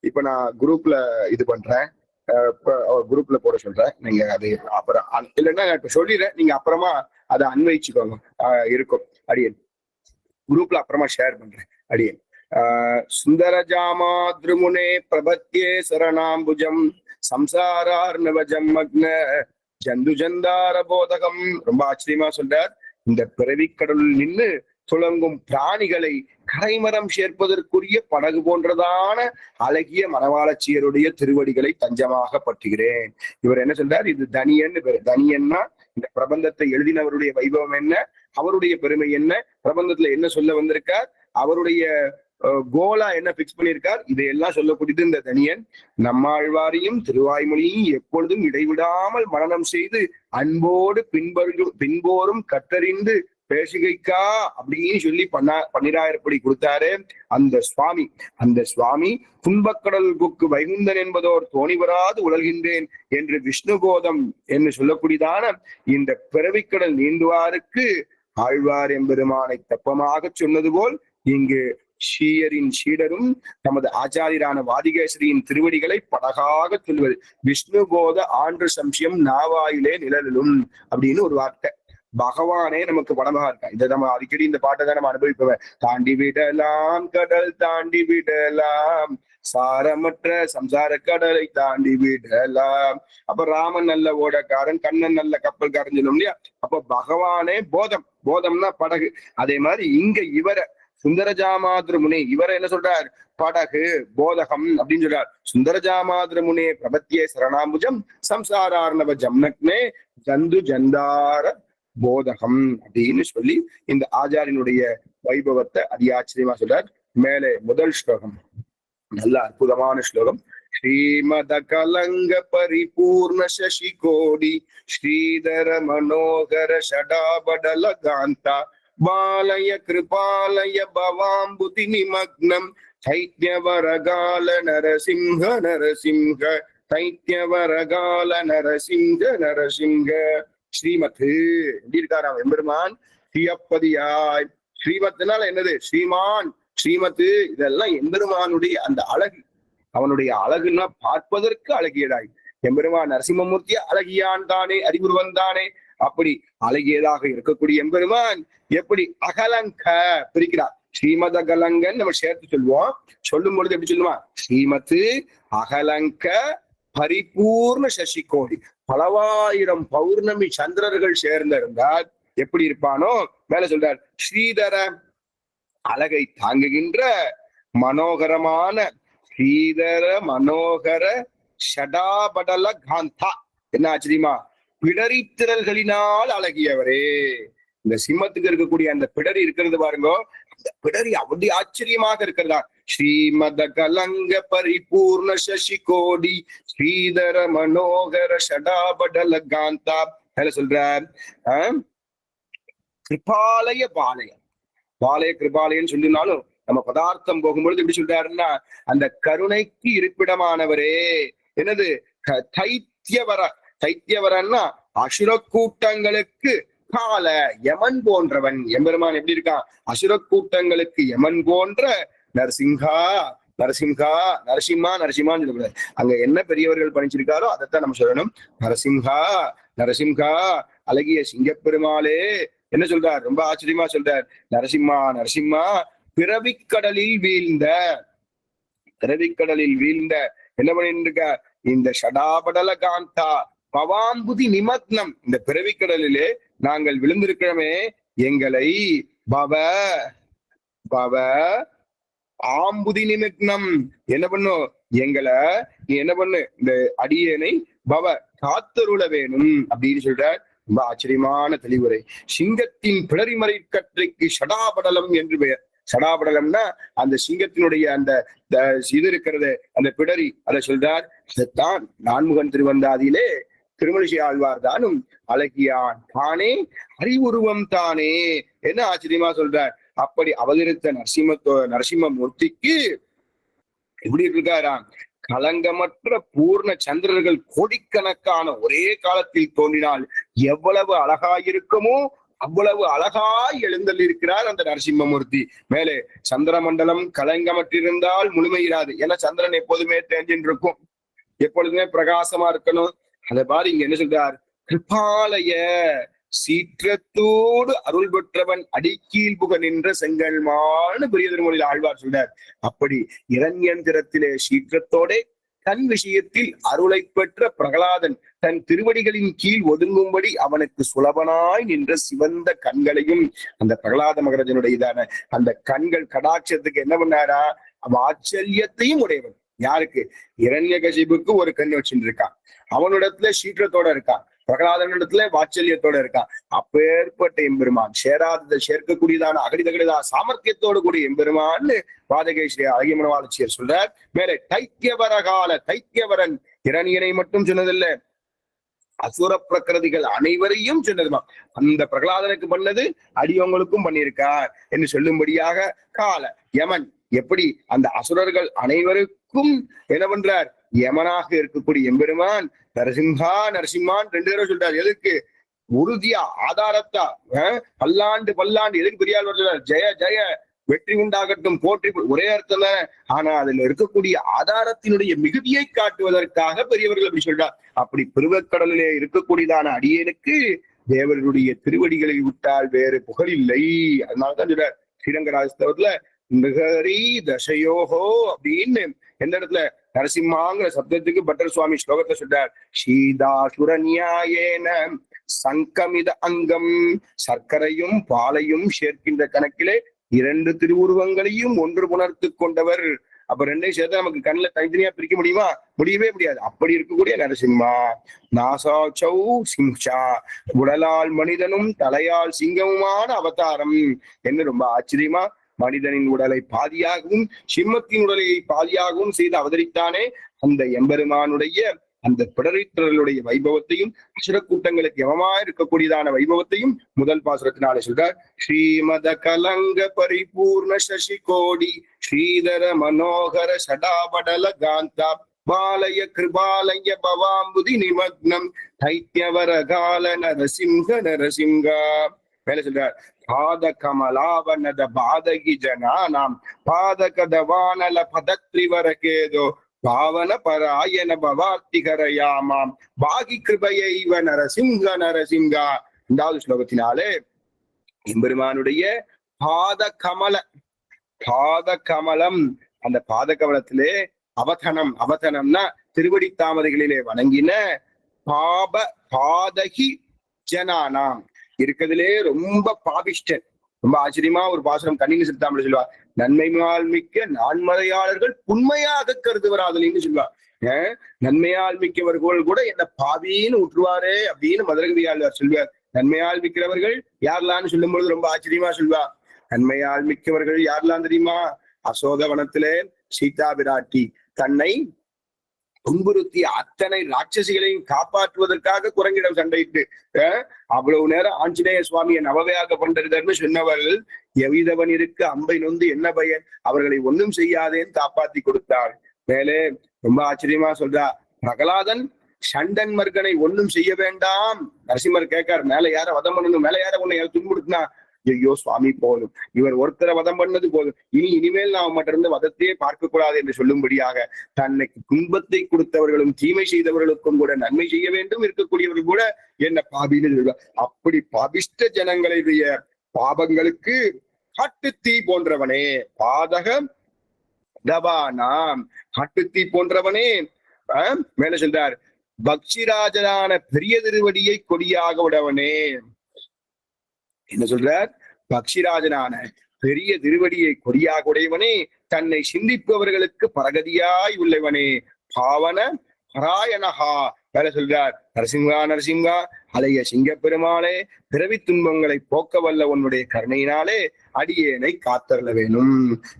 இப்ப நான் குரூப்ல இது பண்றேன், குரூப்ல போட சொல்றேன். நீங்க அது அப்புறம் இல்லைன்னா இப்ப சொல்லிடுறேன், நீங்க அப்புறமா அதை அன்வைச்சுக்கோங்க. இருக்கும் அடியன் குரூப்ல அப்புறமா ஷேர் பண்றேன். அடியன் சுந்தரஜாமா திருமுனே பிரபத்தியே சரணாம்புஜம் சம்சாரார்ணவஜம் மக்ன ஜந்து ஜந்தார போதகம். ரொம்ப ஆச்சரியமா சொல்றார். இந்த பிறவிக்கடலில் நின்று துளங்கும் பிராணிகளை கரைமரம் சேர்ப்பதற்குரிய படகு போன்றதான அழகிய மனவாளச்சியருடைய திருவடிகளை தஞ்சமாக பற்றுகிறேன். இவர் என்ன சொல்றார்? இது தனியன்னு பேரு. தனியன்னா இந்த பிரபந்தத்தை எழுதினவருடைய வைபவம் என்ன, அவருடைய பெருமை என்ன, பிரபந்தத்துல என்ன சொல்ல வந்திருக்கார், அவருடைய கோலா என்ன பிக்ஸ் பண்ணியிருக்கார், இதையெல்லாம் சொல்லக்கூடியது இந்த தனியன். நம்மாழ்வாரையும் திருவாய்மொழியும் எப்பொழுதும் இடைவிடாமல் மனனம் செய்து அன்போடு பின்போரும் கற்றறிந்து பேசுகைக்கா அப்படின்னு சொல்லி 12,000 படி கொடுத்தாரு அந்த சுவாமி. துன்பக்கடல் புக்கு வைகுந்தன் என்பதோர் தோணிவராது உலகின்றேன் என்று விஷ்ணுகோதம் என்று சொல்லக்கூடியதான இந்த பிறவிக்கடல் நீந்துவாருக்கு ஆழ்வார் எம்பெருமானை தப்பமாக சொன்னது போல் இங்கு ஷீயரின் சீடரும் நமது ஆச்சாரியரான வாதிகேஸ்வரியின் திருவடிகளை படகாக சொல்வது. விஷ்ணுபோத ஆண்டு சம்சயம் நாவாயிலே நிழலும் அப்படின்னு ஒரு வார்த்தை. பகவானே நமக்கு படமாக இருக்கா. இதை நம்ம அடிக்கடி இந்த பாட்டை தான் நம்ம அனுபவிப்போம். தாண்டி விடலாம் கடல் தாண்டி விடலாம், சாரமற்ற சம்சார கடலை தாண்டி விடலாம். அப்ப ராமன் நல்ல ஓடக்காரன், கண்ணன் நல்ல கப்பல்காரன் சொல்லும் இல்லையா? அப்ப பகவானே போதம்னா படகு. அதே மாதிரி இங்க இவரை சுந்தரஜாமாதிர முனே இவரை என்ன சொல்றார்? படகு போதகம் அப்படின்னு சொல்றார். சுந்தரஜாமாதிர முனே பிரபத்தியே சரணாம்புஜம் சம்சாரார்ணவ ஜம்னக்னே ஜந்து ஜந்தார போதகம் அப்படின்னு சொல்லி இந்த ஆச்சாரியனுடைய வைபவத்தை அதிகாச்சரியமா சொல்றார். மேலே முதல் ஸ்லோகம் நல்ல அற்புதமான ஸ்லோகம். ஸ்ரீமத கலங்க பரிபூர்ண சசி கோடி ஸ்ரீதர மனோகர ஷடாபடல காந்தா பாலய கிருபாலய பவாம்புதி நிமக்னம் தைத்யவரகால நரசிம்ஹ நரசிம்ஹ தைத்யவரகால நரசிம்ஹ நரசிம்ஹ. ஸ்ரீமத்து எப்படி இருக்காராம் எம்பெருமான்? ஸ்ரீயப்பதியாய். ஸ்ரீமத்துனால என்னது? ஸ்ரீமான், ஸ்ரீமத்து, இதெல்லாம் எம்பெருமானுடைய அந்த அழகு. அவனுடைய அழகுன்னா பார்ப்பதற்கு அழகியதாய். எம்பெருமான் நரசிம்மமூர்த்திய அழகியான் தானே, அறிவுருவன் தானே. அப்படி அழகியதாக இருக்கக்கூடிய எம்பெருமான் எப்படி அகலங்க பிரிக்கிறார். ஸ்ரீமத் அகலங்கன்னு நம்ம சேர்த்து சொல்லுவோம். சொல்லும் பொழுது எப்படி சொல்லுவான்? ஸ்ரீமத்து அகலங்க பரிபூர்ண சசிகோடி. பலவாயிரம் பௌர்ணமி சந்திரர்கள் சேர்ந்திருந்தால் எப்படி இருப்பானோ மேல சொல்றார். ஸ்ரீதர அழகை தாங்குகின்ற மனோகரமான ஸ்ரீதர மனோகர ஷடாபடல காந்தா. என்ன ஆச்சரியமா? பிடரித்திரல்களினால் அழகியவரே. இந்த சிம்மத்துக்கு இருக்கக்கூடிய அந்த பிடரி இருக்கிறது பாருங்க, அந்த பிடரி அப்படி ஆச்சரியமாக இருக்கிறதா. ஸ்ரீமத கலங்க பரிபூர்ண சசிகோடி ஸ்ரீதர மனோகர ஷடாபடல காந்தா. சொல்றார் கிருபாலய பாலயம். பாலய கிருபாலயன்னு சொல்லினாலும் நம்ம பதார்த்தம் போகும்பொழுது எப்படி சொல்றாருன்னா, அந்த கருணைக்கு இருப்பிடமானவரே. என்னது? தைத்தியவர. தைத்தியவரன்னா அசுர கூட்டங்களுக்கு கால யமன் போன்றவன். எம்பெருமான் எப்படி இருக்கான்? அசுர கூட்டங்களுக்கு யமன் போன்ற நரசிங்கா. நரசிம்ஹா, நரசிம்மா, நரசிம்மான்னு சொல்லக்கூடாது. அங்க என்ன பெரியவர்கள் பணிச்சிருக்காரோ அதைத்தான் நம்ம சொல்லணும். நரசிம்ஹா, நரசிம்ஹா, அழகிய சிங்கப்பெருமாளே. என்ன சொல்றார்? ரொம்ப ஆச்சரியமா சொல்றார். நரசிம்மா, நரசிம்மா, பிறவிக்கடலில் வீழ்ந்த, பிறவிக்கடலில் வீழ்ந்த என்ன பண்ணிட்டு இருக்க? இந்த ஷடாபடல காந்தா பவாம்புதி நிமக்னம். இந்த பிறவிக்கடலிலே நாங்கள் விழுந்திருக்கிறோமே, எங்களை பவ பவ ஆம்புதி நிமக்னம் என்ன பண்ணும்? எங்களை நீ என்ன பண்ணு? இந்த அடியேனை பவ காத்தருள வேணும் அப்படின்னு சொல்ற. ரொம்ப ஆச்சரியமான தெளிவுரை. சிங்கத்தின் பிளரிமறை கற்றைக்கு ஷடாபடலம் என்று பெயர். சடாபடலம்னா அந்த சிங்கத்தினுடைய அந்த இது இருக்கிறது, அந்த பிடரி. அதை சொல்றார். அதைத்தான் நான்முகன் திருவந்தாதியிலே திருமலிசை ஆழ்வார் தானும் அழகியான் தானே, அறிவுருவம் தானே என்ன ஆச்சரியமா சொல்றார். அப்படி அவதரித்த நரசிம்ம மூர்த்திக்கு எப்படி இருக்காராம்? கலங்கமற்ற பூர்ண சந்திரர்கள் கோடிக்கணக்கான ஒரே காலத்தில் தோன்றினால் எவ்வளவு அழகாயிருக்குமோ அவ்வளவு அழகாய் எழுந்தள்ளிருக்கிறார் அந்த நரசிம்மமூர்த்தி. மேலே சந்திர மண்டலம் கலங்கமற்றிருந்தால் முழுமையிராது. ஏன்னா சந்திரன் எப்போதுமே தேஞ்சின்னு இருக்கும், எப்பொழுதுமே பிரகாசமா இருக்கணும். அதை பாரு இங்க என்ன சொல்றார்? கிருபாலய சீற்றத்தோடு அருள் பெற்றவன் அடிக்கீழ் புக நின்ற செங்கல்மான்னு பெரிய திருமொழியில் ஆழ்வார் சொல்றார். அப்படி இரண்யந்திரத்திலே சீற்றத்தோட தன் விஷயத்தில் அருளை பெற்ற பிரகலாதன் தன் திருவடிகளின் கீழ் ஒதுங்கும்படி அவனுக்கு சுலபனாய் நின்ற சிவந்த கண்களையும், அந்த பிரகலாத மகராஜனுடையதான அந்த கண்கள் கடாட்சத்துக்கு என்ன பண்ணாரா? வாத்சல்யத்தையும் உடையவன். யாருக்கு? இரண்யகசிபுக்கு ஒரு கண் வச்சுட்டு இருக்கான், அவனிடத்துல சீற்றத்தோட இருக்கான், பிரகலாதனிடத்துல வாத்சல்யத்தோட இருக்கான். அப்பேற்பட்ட எம்பெருமான் சேராததை சேர்க்கக்கூடியதான அகடிதகடிதா சாமர்த்தியத்தோடு கூடிய எம்பெருமான்னு வாதகேஸ்வரி அழகிய மனவாளச்சியர் சொல்றார். மேலே தைத்தியவரகால தைத்தியவரன் இரணியனை மட்டும் சொன்னதில்லை, அசுர பிரகிருதிகள் அனைவரையும் சொன்னதுமா. அந்த பிரகலாதனுக்கு பண்ணது அடியவங்களுக்கும் பண்ணியிருக்கார் என்று சொல்லும்படியாக கால யமன் எப்படி அந்த அசுரர்கள் அனைவருக்கும் என்ன பண்றார்? யமனாக இருக்கக்கூடிய எம்பெருமான் நரசிம்ஹா நரசிம்மான் ரெண்டு தடவை சொல்றார். எதுக்கு? உறுதியா ஆதாரத்தா பல்லாண்டு பல்லாண்டு. எதுக்கு பெரியார் சொல்றார்? ஜெய ஜெய, வெற்றி உண்டாகட்டும், போற்றி, ஒரே அர்த்தம் தானே. ஆனா அதுல இருக்கக்கூடிய ஆதாரத்தினுடைய மிகுதியை காட்டுவதற்காக பெரியவர்கள் அப்படி சொல்றார். அப்படி பெருவக்கடலிலே இருக்கக்கூடியதான அடியேனுக்கு தேவர்களுடைய திருவடிகளை விட்டால் வேறு புகழ் இல்லை. அதனாலதான் சொல்றார் ஸ்ரீரங்கராஜஸ்தவத்துல மிகரி தசையோகோ அப்படின்னு எந்த இடத்துல நரசிம்மாங்கிற சப்தத்துக்கு பட்டர் சுவாமி ஸ்லோகத்தை சொல்றார். சீதாசுர நியாயேன சங்கமித அங்கம், சர்க்கரையும் பாலையும் சேர்க்கின்ற கணக்கிலே இரண்டு திருவுருவங்களையும் ஒன்று புணர்த்து கொண்டவர். அப்ப ரெண்டையும் சேர்த்து நமக்கு கண்ணில் தனித்தனியா பிரிக்க முடியுமா? முடியவே முடியாது. அப்படி இருக்கக்கூடிய நரசிம்மா. நாசாச்சௌ சிம்ஷா, உடலால் மனிதனும் தலையால் சிங்கமுமான அவதாரம் என்று ரொம்ப ஆச்சரியமா மனிதனின் உடலை பாதியாகவும் சிம்மத்தின் உடலை பாதியாகவும் செய்து அவதரித்தானே அந்த எம்பெருமானுடைய அந்த பிடரித்தர்களுடைய வைபவத்தையும் அசுர கூட்டங்களுக்கு எவமா இருக்கக்கூடியதான வைபவத்தையும் முதல் பாசுரத்தினாலே சொல்றார். ஸ்ரீமத கலங்க பரிபூர்ண சசி கோடி ஸ்ரீதர மனோகர சடாபடல காந்தா பாலய கிருபாலய பவாம்புதி நிமக்னம் தைத்தியவர கால நரசிம்ஹ நரசிம்ஹா. மேல சொல்றார். பாத கமலாவனத பாதகி ஜனானாம் பாதகதவானல பதத்ரிவர கேதோ பாவன பராயண பவார்த்திகரயாமாம் பாகி கிருபையைவ நரசிம்ஹ நரசிம்ஹா. இரண்டாவது ஸ்லோகத்தினாலே எம்பெருமானுடைய பாத கமலம், அந்த பாத கமலத்திலே அவதனம்னா திருவடி தாமரைகளிலே வணங்கின பாதகி ஜனானாம், இருக்கிறதுலே ரொம்ப பாபிஷ்டன். ரொம்ப ஆச்சரியமா ஒரு பாசுரம் கண்ணின்னு சிறுத்தாமல் சொல்லுவா. நன்மையால் மிக்க நான்மறையாளர்கள் புண்மையாக கருதுவராதலின்னு சொல்லுவா. நன்மையால் மிக்கவர்கள் கூட என்ன பாவின்னு விட்டுருவாரே அப்படின்னு மதுரகவியாளர் சொல்வார். நன்மையால் மிக்கிறவர்கள் யாரெல்லாம்னு சொல்லும் பொழுது ரொம்ப ஆச்சரியமா சொல்வா. நன்மையால் மிக்கவர்கள் யாரெல்லாம் தெரியுமா? அசோகவனத்திலே சீதா பிராட்டி தன்னை துன்புறுத்தி அத்தனை ராட்சசிகளையும் காப்பாற்றுவதற்காக குரங்கிடம் சண்டையிட்டு அவ்வளவு நேரம் ஆஞ்சநேய சுவாமியை நவவையாக பண்றதுன்னு சொன்னவர்கள் எவ்விதவன் இருக்க அம்பை நொந்து என்ன பயன், அவர்களை ஒன்றும் செய்யாதேன்னு காப்பாத்தி கொடுத்தாள். மேலே ரொம்ப ஆச்சரியமா சொல்றா. பிரகலாதன் சண்டன் மர்கனை ஒன்றும் செய்ய வேண்டாம். நரசிம்மர் கேட்கார், மேல யார வதம் பண்ணணும், மேல யார உன்னை துன்புறுத்தினா, ஐயோ சுவாமி போதும், இவர் ஒருத்தரை வதம் பண்ணது போதும், இனிமேல் நாம் மற்றிருந்து வதத்தையே பார்க்க கூடாது என்று சொல்லும்படியாக தன்னை துன்பத்தை கொடுத்தவர்களும் தீமை செய்தவர்களுக்கும் கூட நன்மை செய்ய வேண்டும், இருக்கக்கூடியவர்கள் கூட என்ன பாபின்னு. அப்படி பாபிஷ்ட ஜனங்களுடைய பாபங்களுக்கு காட்டுத்தீ போன்றவனே, பாதக தவானாம் காட்டுத்தீ போன்றவனே. மேல சொல்றார். பக்ஷிராஜனான பெரிய திருவடியை கொடியாக உடவனே. என்ன சொல்றார்? பக்ஷிராஜனான பெரிய திருவடியை கொடியாக உடையவனே, தன்னை சிந்திப்பவர்களுக்கு பரகதியாய் உள்ளவனே, பாவன பராயணஹா. வேற சொல்றார். நரசிங்கா நரசிங்கா அலைய சிங்க பெருமாளே, பிறவி துன்பங்களை போக்க வல்ல உன்னுடைய கருணையினாலே அடியேனை காத்தரல வேணும்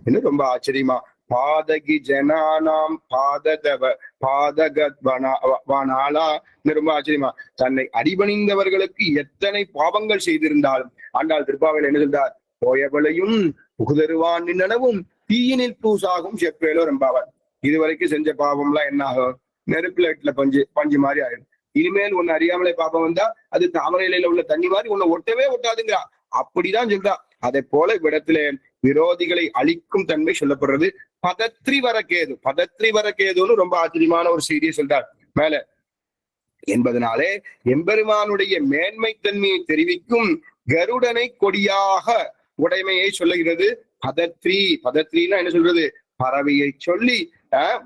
என்று ரொம்ப ஆச்சரியமா. பாதகி ஜனானாம் பாதகத்வனாலா ரொம்ப ஆச்சரியமா. தன்னை அடிபணிந்தவர்களுக்கு எத்தனை பாவங்கள் செய்திருந்தாலும் ஆண்டாள் திருப்பாவையில் என்ன சொல்றார்? போயவளையும் புகுதருவான் நின்னனவும் தீயினில் பூசாகும் செப்பேலோ ரெம்பாவார். இதுவரைக்கும் செஞ்ச பாவம் எல்லாம் என்ன ஆகும்? நெருப்புல வீட்டுல பஞ்சு மாதிரி ஆயிடும். இனிமேல் ஒன்னு அறியாமலே பாப்பம் வந்தா அது தாமரை இலையில உள்ள தண்ணி மாதிரி உன்னை ஒட்டவே ஒட்டாதுங்கிறா. அப்படிதான் சொல்றா. அதை போல இவ்விடத்துல விரோதிகளை அழிக்கும் தன்மை சொல்லப்படுறது. பதத்ரி வரக்கேதுன்னு ரொம்ப ஆச்சரியமான ஒரு செய்தியை சொல்றார் மேல. என்பதனாலே எம்பெருமானுடைய மேன்மை தன்மையை தெரிவிக்கும் கருடனை கொடியாக உடைமையை சொல்லுகிறது. பதத்ரின்னா என்ன சொல்றது? பறவையை சொல்லி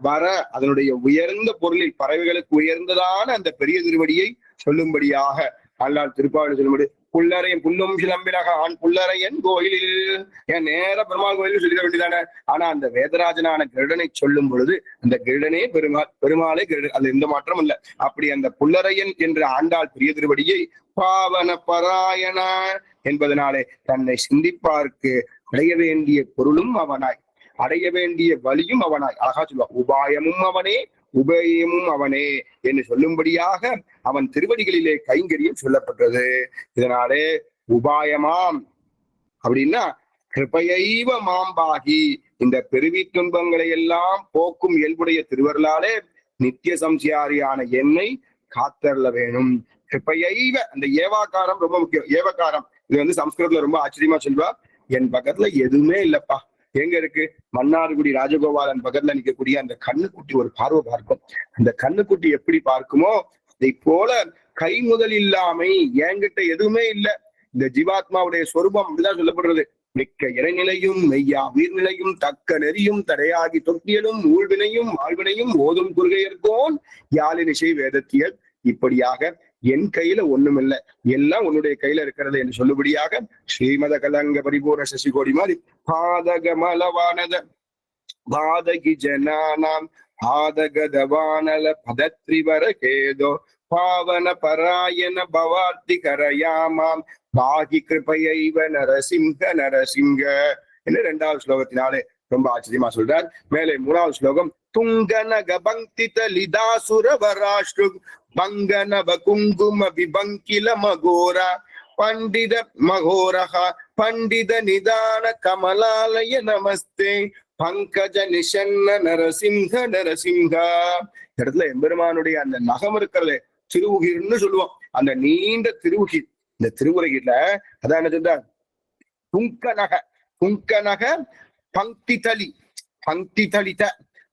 வர அதனுடைய உயர்ந்த பொருளில் பறவைகளுக்கு உயர்ந்ததான அந்த பெரிய திருவடியை சொல்லும்படியாக அல்லால் திருப்பாவளி சொல்லும்படி புல்லறையன் புல்லும் சிலம்பினக ஆண் புல்லறையன் கோயிலில் என் நேர பெருமாள் கோயிலில் சொல்லிட வேண்டியதானே. ஆனா அந்த வேதராஜனான கருடனை சொல்லும் பொழுது அந்த கருடனே பெருமாளே கருடன், அது எந்த மாற்றம் இல்ல. அப்படி அந்த புல்லறையன் என்ற ஆண்டாள் பெரிய திருவடியை பாவன பராயண என்பதனாலே தன்னை சிந்திப்பார்க்கு அடைய வேண்டிய பொருளும் அவனாய், அடைய வேண்டிய வழியும் அவனாய். அழகா சொல்லுவான். உபாயமும் அவனே உபயமும் அவனே என்று சொல்லும்படியாக அவன் திருவடிகளிலே கைங்கரியம் சொல்லப்பட்டது. இதனாலே உபாயமாம் அப்படின்னா கிருபையைவ மாம்பாகி, இந்த பெருவி துன்பங்களை எல்லாம் போக்கும் இயல்புடைய திருவருளாலே நித்திய சம்சியாரியான என்னை காத்தரல வேணும். கிருபையைவ, அந்த ஏவாக்காரம் ரொம்ப முக்கியம். ஏவக்காரம் இது சம்ஸ்கிருதத்துல ரொம்ப ஆச்சரியமா சொல்வா. என் பக்கத்துல எதுவுமே இல்லப்பா, எங்க இருக்கு? மன்னார்குடி ராஜகோபாலன் பக்கத்துல நிற்கக்கூடிய அந்த கண்ணுக்குட்டி ஒரு பார்வை பார்க்கும். அந்த கண்ணுக்குட்டி எப்படி பார்க்குமோ அதை போல கை முதல் இல்லாமை என்கிட்ட எதுவுமே இல்லை. இந்த ஜீவாத்மாவுடைய சொரூபம் அப்படிதான் சொல்லப்படுறது. மிக்க இறைநிலையும் மெய்யா உயிர்நிலையும் தக்க நெறியும் தடையாகி தொட்டியலும் ஊழ்வினையும் வாழ்வினையும் ஓதும் குறுகையர்கோன் யாழினிசை வேதத்தியல். இப்படியாக என் கையில ஒண்ணுமில்லை, எல்லாம் உன்னுடைய கையில இருக்கிறது என்று சொல்லுபடியாக ஸ்ரீமத கலங்க பரிபூர்ண சசிகோடி மாதிரி பாதகமலவானத பாதகி ஜனானாம் பாதகதவானல பதத்ரிவர கேதோ பாவன பராயண பவார்த்தி கரயாமாம் பாகி கிருபையைவ நரசிங்க நரசிங்க என்று இரண்டாவது ஸ்லோகத்தினாலே ரொம்ப ஆச்சரியமா சொல்றார். மேலே 3வது ஸ்லோகம், துங்கநக பங்கி தலிதாசுரவராஷ்டு பங்கநவ குங்கும விபங்கில மகோரா பண்டித மகோரஹா பண்டித நிதான கமலாலய நமஸ்தே பங்கஜ நிஷன்ன நரசிம்ஹ நரசிம்ஹா. இடத்துல எம்பெருமானுடைய அந்த நகம் இருக்கிறது திருவுகிர்னு சொல்லுவோம். அந்த நீண்ட திருவுகிர், இந்த திருவுரையில அதான் என்ன சொல்றார், துங்கநக பங்கி தலி, பங்கி தலித,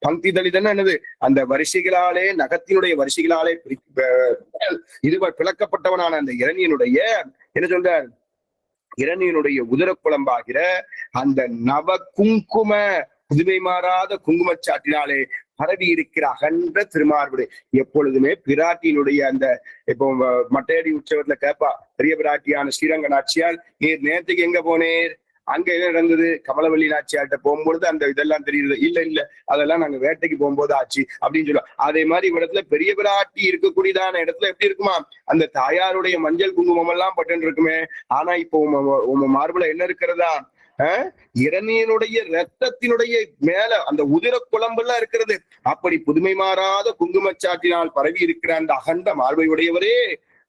பங்கி தலிதன்னா என்னது, அந்த வரிசைகளாலே நகத்தினுடைய வரிசைகளாலே பிளக்கப்பட்டவனான அந்த இரணியனுடைய என்ன சொல்றார், இரணியனுடைய உதர குழம்பாகிற அந்த நவ குங்கும புதுமை மாறாத குங்குமச்சாட்டினாலே பரவி இருக்கிற அகன்ற திருமார்புடை. எப்பொழுதுமே பிராட்டியினுடைய அந்த இப்போ மட்டையடி உற்சவத்துல கேட்பா, பெரிய பிராட்டியான ஸ்ரீரங்க நாச்சியார், நீர் நேரத்துக்கு எங்க போனேர், அங்க என்ன நடந்தது, கமலவல்லி நாச்சியார்கிட்ட போகும்பொழுது அந்த இதெல்லாம் தெரியுது, இல்ல அதெல்லாம் நாங்க வேட்டைக்கு போகும்போது ஆச்சு அப்படின்னு சொல்லுவோம். அதே மாதிரி இடத்துல பெரிய பிராட்டி இருக்கக்கூடியதான இடத்துல எப்படி இருக்குமா, அந்த தாயாருடைய மஞ்சள் குங்குமம் எல்லாம் பட்டு இருக்குமே. ஆனா இப்போ உங்க மார்புல என்ன இருக்கிறதா, இரணியனுடைய ரத்தத்தினுடைய மேல அந்த உதிர குழம்பு எல்லாம் இருக்கிறது. அப்படி புதுமை மாறாத குங்குமச்சாட்டினால் பரவி இருக்கிற அந்த அகண்ட மார்பை உடையவரே,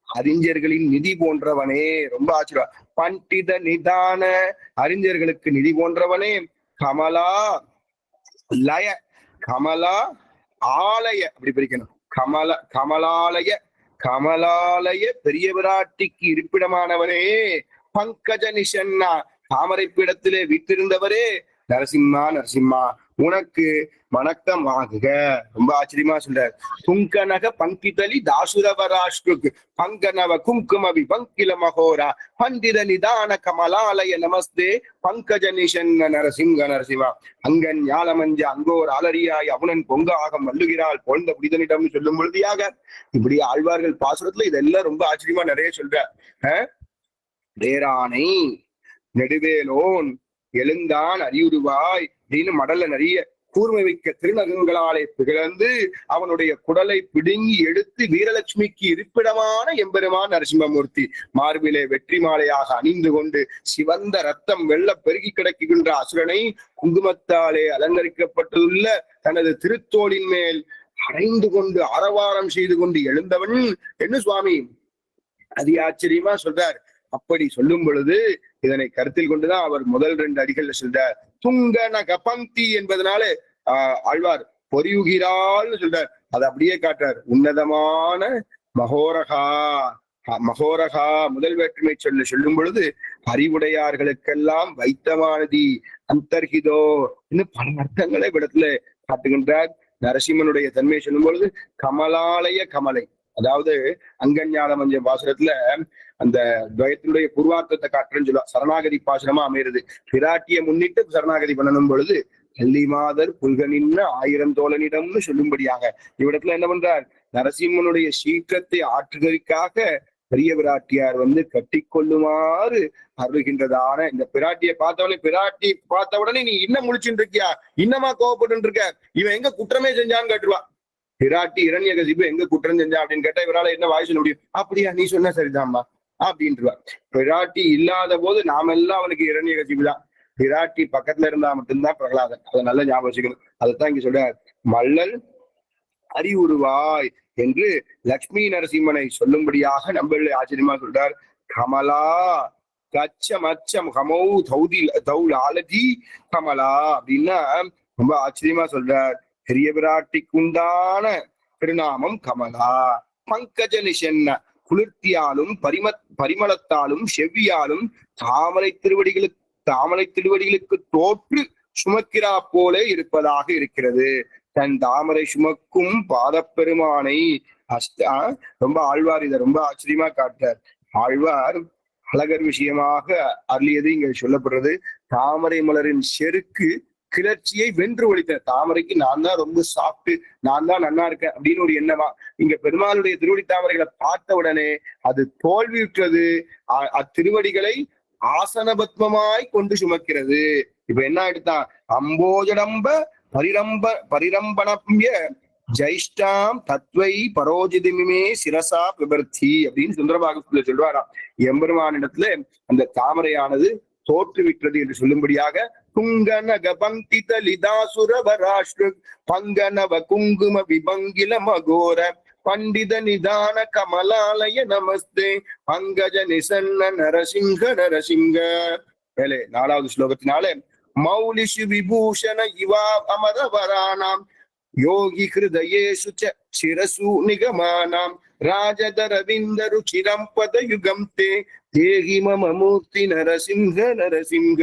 அறிஞர்களின் நிதி போன்றவனே. ரொம்ப ஆச்சரியம். பண்டித நிதான, அறிஞர்களுக்கு நிதி போன்றவனே. கமலா லய, கமலா ஆலய, அப்படி பிரிக்கணும், கமலாலய, கமலாலய பெரிய விராட்டிக்கு இருப்பிடமானவனே. பங்கஜ நிஷன்னா, தாமரை பீடத்திலே வீட்டிருந்தவரே. நரசிம்மா நரசிம்மா, உனக்கு வணக்கம் ஆகுக. ரொம்ப ஆச்சரியமா சொல்றார். துங்கநக பங்கிதலி தாசுரவராஷ்டுக்கு பங்கநவ குங்கும விபங்கில மகோரா பண்டித நிதான கமலாலய நமஸ்தே பங்கஜ நிஷன்ன நரசிங்க நரசிம்மா. அங்கன் ஞாலமஞ்ச அங்கோர் அலரியாய் அவுணன் பொங்க ஆகம் வல்லுகிறாள் போழ்ந்த புனிதனிடம் சொல்லும் பொழுதியாக இப்படி ஆழ்வார்கள் பாசுரத்துல இதெல்லாம் ரொம்ப ஆச்சரியமா நிறைய சொல்ற. வேரானை நெடுவேலோன் எழுந்தான் அறியுருவாய் அப்படின்னு மடல்ல நிறைய கூர்மை வைக்க திருநகங்களாலே பிளந்து அவனுடைய குடலை பிடுங்கி எடுத்து வீரலட்சுமிக்கு இருப்பிடமான எம்பெருமான் நரசிம்மமூர்த்தி மார்பிலே வெற்றி மாலையாக அணிந்து கொண்டு சிவந்த ரத்தம் வெள்ள பெருகி கிடக்குகின்ற அசுரனை குங்குமத்தாலே அலங்கரிக்கப்பட்டுள்ள தனது திருத்தோளின் மேல் அடைந்து கொண்டு ஆரவாரம் செய்து கொண்டு எழுந்தவன் என்ன சுவாமி, அதி ஆச்சரியமா சொல்றார். அப்படி சொல்லும் பொழுது இதனை கருத்தில் கொண்டுதான் அவர் முதல் 2 அடிகள்ல சொல்றார். துங்கநக பங்கி என்பதனால ஆழ்வார் பொறியுகிறாள் சொல்றார். அதை அப்படியே காட்டுறார். உன்னதமான மகோரகா, மகோரகா முதல் வேற்றுமை சொல்லும் பொழுது அறிவுடையார்களுக்கெல்லாம் வைத்தமானதி அந்தர்ஹிதோ இன்னும் பல அர்த்தங்களை விடத்துல காட்டுகின்றார். நரசிம்மனுடைய தன்மையை சொல்லும் பொழுது கமலாலய கமலை, அதாவது அங்கஞான மஞ்ச பாசுரத்துல அந்த துவயத்தினுடைய பூர்வார்த்தத்தை காட்டுறேன்னு சொல்லுவா. சரணாகதி பாசுரமா அமைகிறது. பிராட்டியை முன்னிட்டு சரணாகதி பண்ணணும் பொழுது கள்ளி மாதர் புல்கனின்ன 1000 தோழனிடம்னு சொல்லும்படியாக இவ்விடத்துல என்ன பண்றார், நரசிம்மனுடைய சீற்றத்தை ஆற்றுவதற்காக பெரிய பிராட்டியார் கட்டி கொள்ளுமாறு அருள்கின்றதான இந்த பிராட்டியை பார்த்தவனே, பிராட்டி பார்த்த உடனே நீ இன்னும் முழிச்சுட்டு இருக்கியா, இன்னமா கோவப்பட்டு இருக்க, இவன் எங்க குற்றமே செஞ்சான்னு கேட்டுருவா. பிராட்டி இரண்யகசிபு எங்க குற்றம் செஞ்சா அப்படின்னு கேட்டா இவரால என்ன வாய் சொல்ல முடியும், அப்படியா நீ சொன்ன சரிதான்பா அப்படின்ட்டுருவா. பிராட்டி இல்லாத போது நாமெல்லாம் அவனுக்கு இரண்யகசிபு தான். பிராட்டி பக்கத்துல இருந்தா மட்டும்தான் பிரகலாதன். அதை நல்லா ஞாபகம் வச்சுக்கணும். அதைத்தான் இங்க சொல்றார். மல்லல் அறிவுருவாய் என்று லட்சுமி நரசிம்மனை சொல்லும்படியாக நம்மள ஆச்சரியமா சொல்றார். கமலா கச்சம் அச்சம் ஹமௌ தௌல் ஆலதி கமலா அப்படின்னா ரொம்ப ஆச்சரியமா சொல்றார். பெரிய பிராட்டிக்குண்டான திருநாமம் கமலா. பங்கஜ நிஷன்ன, குளிர்த்தியாலும் பரிமளத்தாலும் செவ்வியாலும் தாமரை திருவடிகளுக்கு தோற்று சுமக்கிறா போலே இருப்பதாக இருக்கிறது. தன் தாமரை சுமக்கும் பாதப்பெருமானை ரொம்ப ஆழ்வார் இதை ரொம்ப ஆச்சரியமா காட்டார். ஆழ்வார் அழகர் விஷயமாக அருளியது இங்க சொல்லப்படுறது. தாமரை மலரின் செருக்கு கிளர்ச்சியை வென்று ஒழித்த தாமரைக்கு நான் தான் ரொம்ப சாப்பிட்டு நான் தான் நன்னா இருக்கேன் அப்படின்னு ஒரு எண்ணமா இங்க பெருமாளுடைய திருவடி தாமரைகளை பார்த்த உடனே அது தோல்வியுற்றது. அத்திருவடிகளை ஆசனபத்மமாய் கொண்டு சுமக்கிறது. இப்ப என்ன ஆயிடுதான், அம்போஜடம்ப பரிரம்பணம்ய ஜைஷ்டாம் தத்வை பரோஜிதமிமே சிரசா விபர்த்தி அப்படின்னு சுந்தரபாகத்துல சொல்வாராம். எம்பெருமானிடத்துல அந்த தாமரையானது தோற்றுவிட்டது என்று சொல்லும்படியாக குங்கனக பங்கித லிதாசுரவராஷ்டு பங்கனவ குங்கும விபங்கில மகோர பண்டித நிதான கமலாலய நமஸ்தே பங்கஜ நிசன்ன நரசிங்க நரசிங்க. மேலே 4வது ஸ்லோகத்தினாலே மௌலிஷு விபூஷண இவா அமரவராணாம் யோகி ஹிருதயேஷு ச சிரசு நிகமானாம் ராஜதரவிந்த ருச்சிரம் பதயுகம் தே தேகி மம மூர்த்தி நரசிங்க நரசிங்க.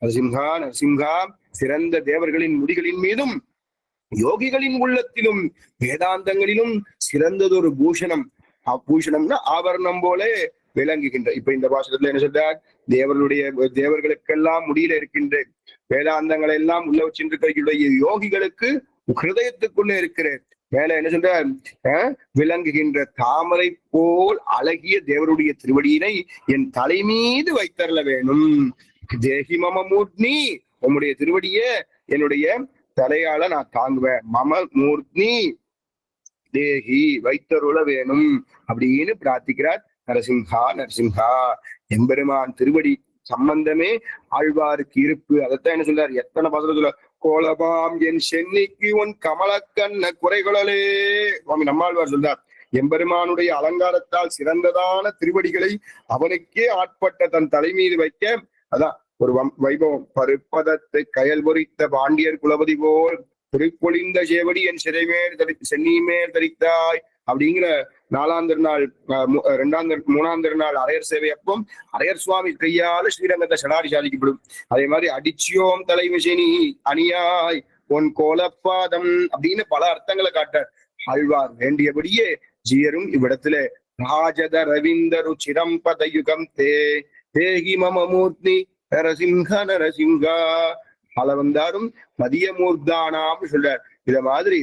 நரசிம்ஹா நரசிம்ஹா, சிறந்த தேவர்களின் முடிகளின் மீதும் யோகிகளின் உள்ளத்திலும் வேதாந்தங்களிலும் சிறந்ததொரு பூஷணம். பூஷணம்னா ஆபரணம் போல விளங்குகின்ற. இப்ப இந்த பாசத்துல என்ன சொல்றார், தேவர்களுக்கெல்லாம் முடியில இருக்கின்ற வேதாந்தங்களை எல்லாம் உள்ள வச்சிருக்கிற யோகிகளுக்கு ஹிருதயத்துக்குள்ள இருக்கிற மேல என்ன சொல்ற, விளங்குகின்ற தாமரை போல் அழகிய தேவருடைய திருவடியினை என் தலை மீது வைத்தரல வேணும். தேகி மம மூர்த்தி, உம்முடைய திருவடிய என்னுடைய தலையால நான் தாங்குவேன். மம மூர்த்தி தேகி, வைத்தருள வேணும் அப்படின்னு பிரார்த்திக்கிறார். நரசிம்ஹா நரசிம்ஹா, எம்பெருமான் திருவடி சம்பந்தமே ஆழ்வாருக்கு இருப்பு. அதைத்தான் என்ன சொல்றார், எத்தனை பாசுரத்துல கோலபாம் என் சென்னிக்கு உன் கமலக்கண்ண குறைகளே. சுவாமி நம்மாழ்வார் சொல்றார், எம்பெருமானுடைய அலங்காரத்தால் சிறந்ததான திருவடிகளை அவனுக்கே ஆட்பட்ட தன் தலை மீது வைக்க, அதான் ஒரு வைபவம். பருப்பதத்தை கயல் பொறித்த பாண்டியர் குலபதி போல் திருப்பொழிந்த சேவடி என் சென்னிமேல் தரித்தாய் அப்படிங்கிற 4ஆம் திருநாள் 3ஆம் திருநாள் அரையர் சேவை அப்பம் அரையர் சுவாமி கையால ஸ்ரீரங்கத்தை சடாரி சாதிக்கப்படும். அதே மாதிரி அடிச்சியோம் தலைமிஷினி அணியாய் உன் கோலப்பாதம் அப்படின்னு பல அர்த்தங்களை காட்டார் ஆழ்வார். வேண்டியபடியே ஜீயரும் இவ்விடத்துல ராஜத ரவீந்தரு சிரம் பதயுகம் தே தேகி மம மூர்த்தி நரசிங்க நரசிங்கா. பல வந்தாரும் மதிய மூர்த்தானாம் சொல்றார். இத மாதிரி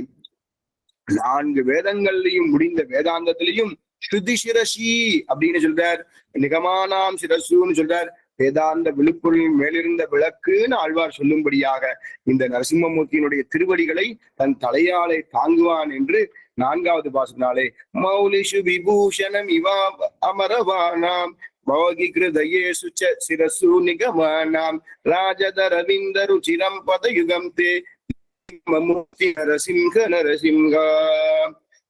4 வேதங்கள்லையும் முடிந்த வேதாந்தத்திலையும் ஸ்ருதி சிரசி அப்படின்னு சொல்றார். நிகமானாம் சிரசுன்னு சொல்றார். வேதாந்த விழுப்பொருளின் மேலிருந்த விளக்குன்னு ஆழ்வார் சொல்லும்படியாக இந்த நரசிம்மமூர்த்தியினுடைய திருவடிகளை தன் தலையாலை தாங்குவான் என்று 4வது பாசத்தினாலே மௌலிஷு விபூஷணம் இவா அமரவானாம் பவகி கிருதயேஷு ச சிரசு நிகமானாம் ராஜதரவிந்த ருச்சிரம் பதயுகம் தே மூர்த்தி நரசிங்க நரசிங்க.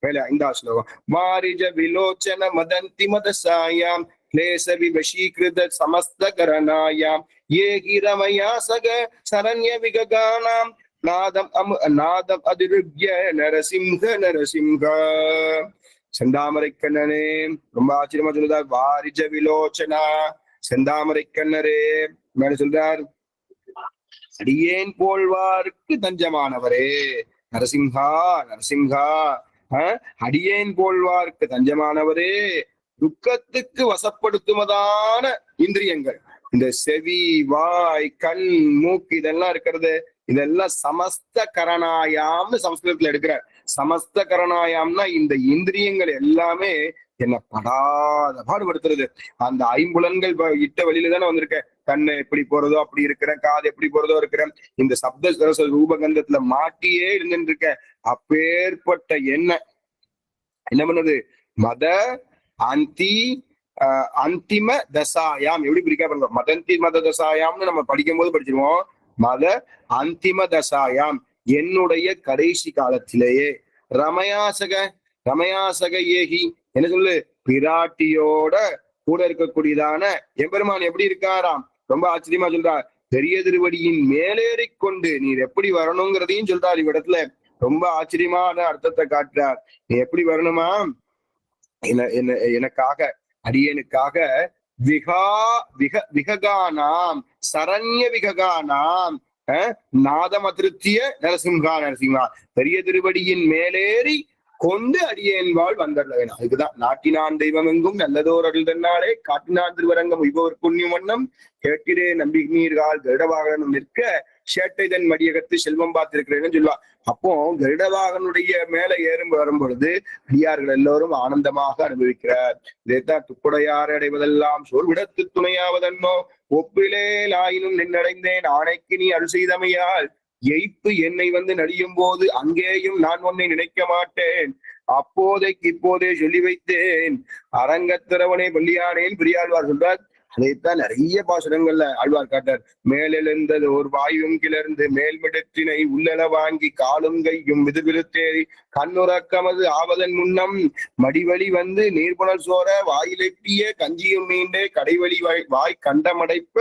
மேல 5வது ஸ்லோகம் வாரிஜ விலோச்சன மதந்தி மதசாயாம் क्लेश विवशीकृत समस्त करणायाम ये गिरमया सग शरण्य विगगानाम नादम अधिरुग्य नरसिंह नरसिंह. செந்தாமரை கண்ணனே, ரொம்ப ஆச்சரியமா சொல்லுதார். வாரிஜ விலோச்சனா, செந்தாமரை கண்ணரே. மேல சொல்றார், அடியேன் போல்வாருக்கு தஞ்சமானவரே நரசிம்ஹா நரசிம்ஹா. அடியேன் போல்வாருக்கு தஞ்சமானவரே. துக்கத்துக்கு வசப்படுத்துவதான இந்திரியங்கள், இந்த செவி, வாய், கண், மூக்கு இதெல்லாம் இருக்கிறது, இதெல்லாம் சமஸ்த கரணாயாம்னு சமஸ்கிருதத்துல எடுக்கிறார். சமஸ்த கரணாயாம்னா இந்த இந்திரியங்கள் எல்லாமே என்ன படாத பாடுபடுத்துறது. அந்த 5 புலன்கள் இட்ட வெளியில தானே வந்திருக்க. கண்ணு எப்படி போறதோ அப்படி இருக்கிறேன், காது எப்படி போறதோ இருக்கிறேன், இந்த சப்த சரச ரூபகந்தத்துல மாட்டியே இருந்துட்டு இருக்க. அப்பேற்பட்ட என்ன பண்ணுது, மத அந்திம தசாயாம். எப்படி பிரிக்கா பண்ணுங்க, மதந்தி மத தசாயாம்னு நம்ம படிக்கும் போது படிச்சிருவோம். மத அந்திம தசாயாம், என்னுடைய கடைசி காலத்திலேயே. ரமயாசக ஏகி, என்ன சொல்லு, பிராட்டியோட கூட இருக்கக்கூடியதான எம்பெருமான் எப்படி இருக்காராம். ரொம்ப ஆச்சரியமா சொல்றார். பெரிய திருவடியின் மேலேறி கொண்டு நீர் எப்படி வரணுங்கிறதையும் சொல்றார் இவ்விடத்துல. ரொம்ப ஆச்சரியமான அர்த்தத்தை காட்டுறார். நீ எப்படி வரணுமா, எனக்காக அடியனுக்காக விககானாம் சரண்ய விககானாம் நாதம் அதிருத்திய நரசிம்ஹா நரசிம்ஹா. பெரிய திருவடியின் மேலேறி கொண்டு அடியேன்பால் வந்தர்ல வேணும். அதுக்குதான் நாட்டினான் தெய்வம் எங்கும் நல்லதோர் அருள் தன்னாலே காட்டினான் திருவரங்கம் உய்பவர் புண்ணியம் வண்ணம் கேட்டிரே நம்பி நீர்கால் கருடவாகனம் நிற்க சேட்டைதன் மடியகத்து செல்வம் பார்த்திருக்கிறேன்னு சொல்லுவா. அப்போ கருடவாகனுடைய மேல வரும் பொழுது அடியார்கள் எல்லோரும் ஆனந்தமாக அனுபவிக்கிறார். இதைத்தான் துக்குடையார் அடைவதெல்லாம் சோர்விடத்து துணையாவதன்னோ ஒப்பிலேல் ஆயினும் நின்னடைந்தேன் ஆணைக்கு நீ அருள் செய்தமையால் எய்ப்பு என்னை வந்து நடியும் போது அங்கேயும் நான் உன்னை நினைக்க மாட்டேன். அப்போதைக்கு இப்போதே சொல்லி வைத்தேன் அரங்கத்திரவனே பள்ளியானேன் பெரியாழ்வார் சொல்றார். அதைத்தான் நிறைய பாசுரங்கள்ல ஆழ்வார் காட்டார். மேலெழுந்தது ஒரு வாயும் கிளர்ந்து மேல்மிடத்தினை உள்ளள வாங்கி காலும் கையும் விதுவிழுத்தேறி கண்ணுறக்கமது ஆவதன் முன்னம் மடிவழி வந்து நீர்புணல் சோர வாயிலெட்டிய கஞ்சியும் மீண்டே கடைவழி வாய் கண்டமடைப்ப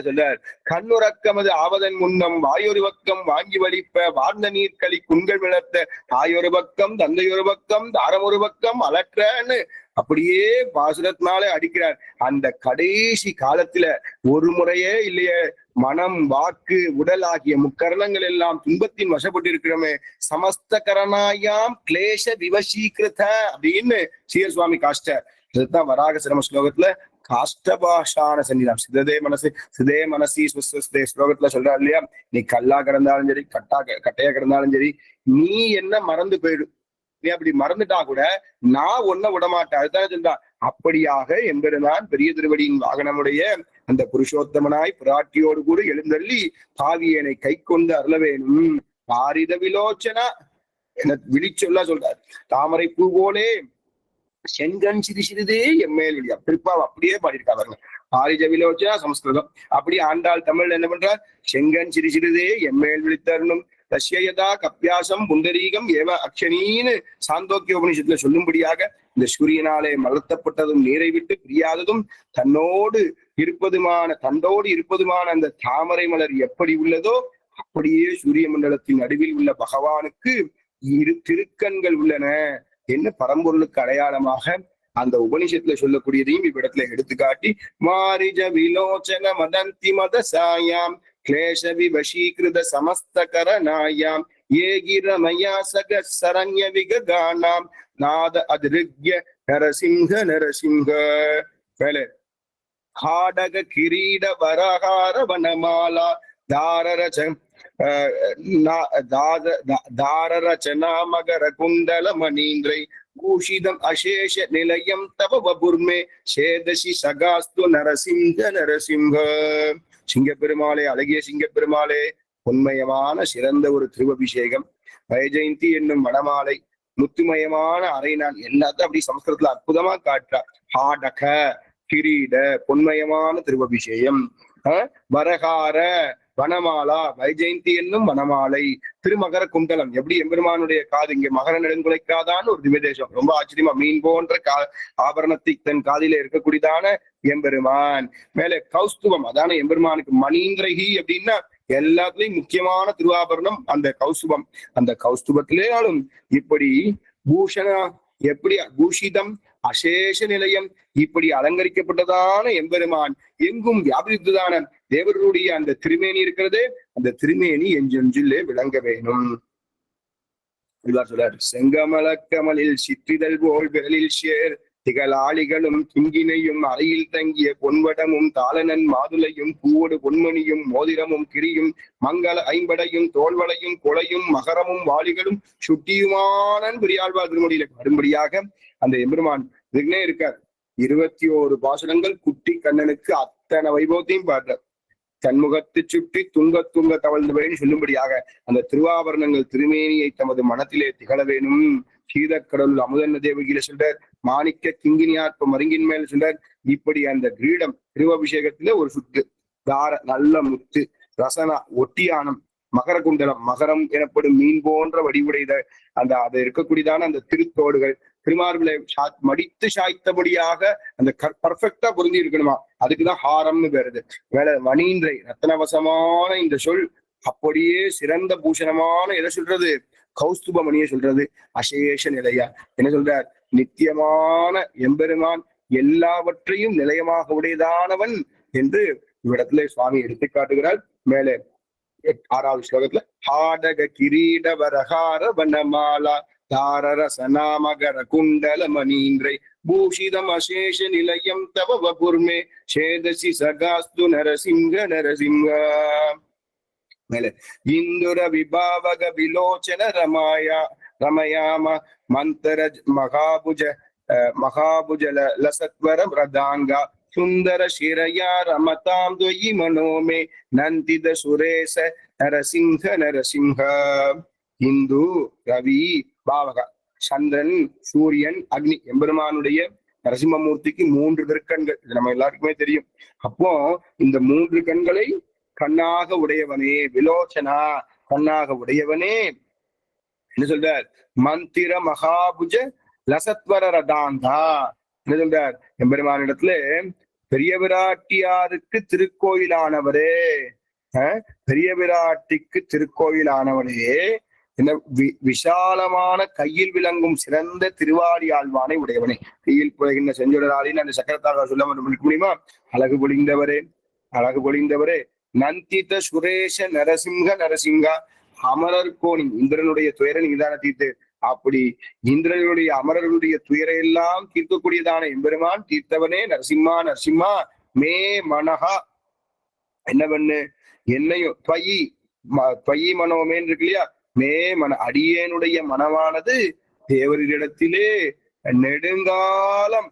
சொல்றார். கண்ணுறக்கமது ஆவதன் முன்னம் வாயொரு பக்கம் வாங்கி வலிப்ப வாழ்ந்த நீர்க்களி குண்கள் விளர்த்த தாயொரு பக்கம் தந்தையொரு பக்கம் தாரம் ஒரு பக்கம் அலற்றன்னு அப்படியே பாசுரத்தினாலே அடிக்கிறார். அந்த கடைசி காலத்துல ஒரு முறையே இல்லையே மனம் வாக்கு உடல் ஆகிய முக்கரணங்கள் எல்லாம் துன்பத்தின் வசப்பட்டு இருக்கிறோமே. சமஸ்த கரணாயாம் கிளேஷ விவசீகிருத அப்படின்னு சீர சுவாமி காஷ்டர். இதுதான் வராக சிரம ஸ்லோகத்துல காஷ்டபாஷான சன்னிதானம் சிதே மனசி ஸ்வஸ்தே ஸ்லோகத்துல சொல்றா இல்லையா, நீ கல்லா கிடந்தாலும் சரி கட்டையா கிடந்தாலும் சரி நீ என்ன மறந்து போயிடும். நீ அப்படி மறந்துட்டா கூட நான் ஒன்ன விடமாட்டேன். அதுதான் சொல்றா. அப்படியாக எம்பெருமான் பெரிய திருவடியின் வாகனமுடைய அந்த புருஷோத்தமனாய் பிராட்டியோடு கூட எழுந்தள்ளி பாவியனை கை கொண்டு அருள வேணும். பாரித விலோச்சனா என விழிச்சொல்லா சொல்றார். தாமரை பூ போலே செங்கண் சிறு சிறிதே எம்மேல் விழியா. பிற்பாவ அப்படியே பாடியிருக்கா பாருங்க. பாரிஜ விலோச்சனா சமஸ்கிருதம். அப்படியே ஆண்டாள் தமிழ் என்ன பண்றார்? செங்கண் சிறு சிறிதே எம்மேல் விழித்தருணும் தஸ்யதா கப்பியாசம் புண்டரீகம் ஏவ அக்ஷனீன்னு சாந்தோக்கிய உபனிஷத்துல சொல்லும்படியாக இந்த சூரியனாலே மலர்த்தப்பட்டதும் நீரை விட்டு பிரியாததும் தன்னோடு இருப்பதுமான அந்த தாமரை மலர் எப்படி உள்ளதோ அப்படியே சூரிய மண்டலத்தின் நடுவில் உள்ள பகவானுக்கு இரு திருக்கண்கள் உள்ளன என்ன பரம்பொருளுக்கு அடையாளமாக அந்த உபனிஷத்துல சொல்லக்கூடியதையும் இவ்விடத்துல எடுத்துக்காட்டி மாரிஜ விலோச்சன மதந்தி மத சாயாம் கிளேஷ விவசீகிருத சமஸ்த கரணாயாம் ஏகிரமயா சக சரண்ய விககானாம் நாத அதிருக்ய நரசிங்க வேலை காடக கிரீட வரஹார வனமாலா தாரரச்சனா மகர குண்டல மணீந்திரை பூஷிதம் அசேஷ நிலையம் தவ வபுர்மே சேதசி சகாஸ்து நரசிங்க. சிங்கப்பெருமாளே, அழகிய சிங்கப்பெருமாளே, உண்மயமான சிறந்த ஒரு திருவபிஷேகம், வைஜெயந்தி என்னும் வடமாலை, முத்துமயமான அரைநாள் எல்லாத்தையும் அப்படி சமஸ்கிருதத்துல அற்புதமா காட்டுறா. ஹாடக கிரீட பொன்மயமான திருவபிஷேகம், வரகார வனமாலா வைஜெயந்தி என்னும் வனமாலை, திருமகர குண்டலம் எப்படி எம்பெருமானுடைய காது இங்க மகர நெடுங்குலைக்காதான்னு ஒரு திவ்யதேசம். ரொம்ப ஆச்சரியமா மீன் போன்ற ஆபரணத்தை தன் காதில இருக்கக்கூடியதான எம்பெருமான். மேல கௌஸ்துவம், அதான எம்பெருமானுக்கு மணீந்திரகி அப்படின்னா எல்லாத்துலயும் முக்கியமான திருவாபரணம் அந்த கௌஸ்துபம். அந்த கௌஸ்துபத்திலேயாலும் இப்படி பூஷணா எப்படி பூஷிதம் அசேஷ நிலையம் இப்படி அலங்கரிக்கப்பட்டதான எம்பெருமான் எங்கும் வியாபித்ததான தேவருடைய அந்த திருமேனி இருக்கிறது. அந்த திருமேனி எஞ்செஞ்சிலே விளங்க வேணும். சொல்றார். செங்கமல கமலில் சிற்றிதழ் போல் விரலில் சேர் திகழாளிகளும் கிங்கினையும் அறையில் தங்கிய பொன்வடமும் தாளனன் மாதுளையும் பூவோடு பொன்மணியும் மோதிரமும் கிரியும் மங்கள ஐம்படையும் தோல்வளையும் கொலையும் மகரமும் வாளிகளும் சுட்டியுமானன் பெரியாழ்வார் திருமொழியில வரும்படியாக அந்த எம்பெருமான் இதுக்குனே இருக்கார். 21 பாசுரங்கள் குட்டி கண்ணனுக்கு அத்தனை வைபவத்தையும் பாடுறார். தன்முகத்து சுட்டி துங்க தவழ்ந்தவைன்னு சொல்லும்படியாக அந்த திருவாபரணங்கள் திருமேனியை தமது மனத்திலே திகழ வேணும். சீதக்கடல் அமுதன்ன தேவகியில சொல்றார். மாணிக்க கிங்கினியாற்ப மருங்கின் மேல் சொல்றார். இப்படி அந்த கிரீடம் திருவாபிஷேகத்துல ஒரு சுட்டு தார நல்ல முத்து ரசனா ஒட்டியானம் மகர குண்டலம் மகரம் எனப்படும் மீன் போன்ற வடிவுடையத அந்த அதை இருக்கக்கூடியதான அந்த திருத்தோடுகள் திருமார்பிளை மடித்து சாய்த்தபடியாக அந்த பர்ஃபெக்டா பொருந்தி இருக்கணுமா. அதுக்குதான் ஹாரம்னு பேருது. வேலை மணீந்திரை ரத்னவசமான இந்த சொல் அப்படியே சிறந்த பூஷணமான எதை சொல்றது? கௌஸ்துப மணியை சொல்றது. அசேஷ நிலையா என்ன சொல்றார்? நித்தியமான எம்பெருமான் எல்லாவற்றையும் நிலையமாக உடையதானவன் என்று இவ்விடத்துல சுவாமி எடுத்து காட்டுகிறார். மேலே 6வது ஸ்லோகத்துல ஹாடக கிரீட வரஹார வனமாலா தாரரசனா மகர குண்டல மணீந்திரை பூஷிதம் அசேஷ நிலையம் தவ வபுர்மே சேதசி சகாஸ்து நரசிங்க. மேல இந்துர விபாவக விலோச்சன ரமயாம மந்தர மகாபுஜ லசத்வர பிரதாங்கா சுந்தர சிரயா ரமதாம் துயி மனோமே நந்தித சுரேச நரசிங்க. இந்து ரவி பாவகா சந்திரன் சூரியன் அக்னி எம்பெருமானுடைய நரசிம்மமூர்த்திக்கு 3 திருக்கண்கள், இது நம்ம எல்லாருக்குமே தெரியும். அப்போ இந்த 3 கண்களை கண்ணாக உடையவனே, விலோச்சனா கண்ணாக உடையவனே என்ன சொல்றார்? மந்திர மகாபுஜ லசத்வர ரதாந்தா என்ன சொல்றார்? எம்பெருமானிடத்துல பெரிய விராட்டியாருக்கு திருக்கோயிலானவரே, பெரிய விராட்டிக்கு திருக்கோயிலானவரே, என்ன விஷாலமான கையில் விளங்கும் சிறந்த திருவாடி ஆழ்வானை உடையவனே. கையில் புலகின்ற செஞ்சொடராளின்னு அந்த சக்கரத்தாக சொல்ல முடியுமா? அழகு பொழிந்தவரே, அழகு பொழிந்தவரே, நந்தித சுரேஷ நரசிங்க நரசிங்கா, அமரர் கோணி, இந்திரனுடைய துயரை நீதான தீர்த்து, அப்படி இந்திரனுடைய அமரர்களுடைய துயரை எல்லாம் தீர்க்கக்கூடியதான எம்பெருமான் தீர்த்தவனே நரசிம்மா நரசிம்மா மே மனஹா, என்ன பண்ணு என்னையும் துவயி மனோமேன்னு இருக்கு இல்லையா, மே மன அடியேனுடைய மனமானது தேவரிடத்திலே நெடுங்காலம்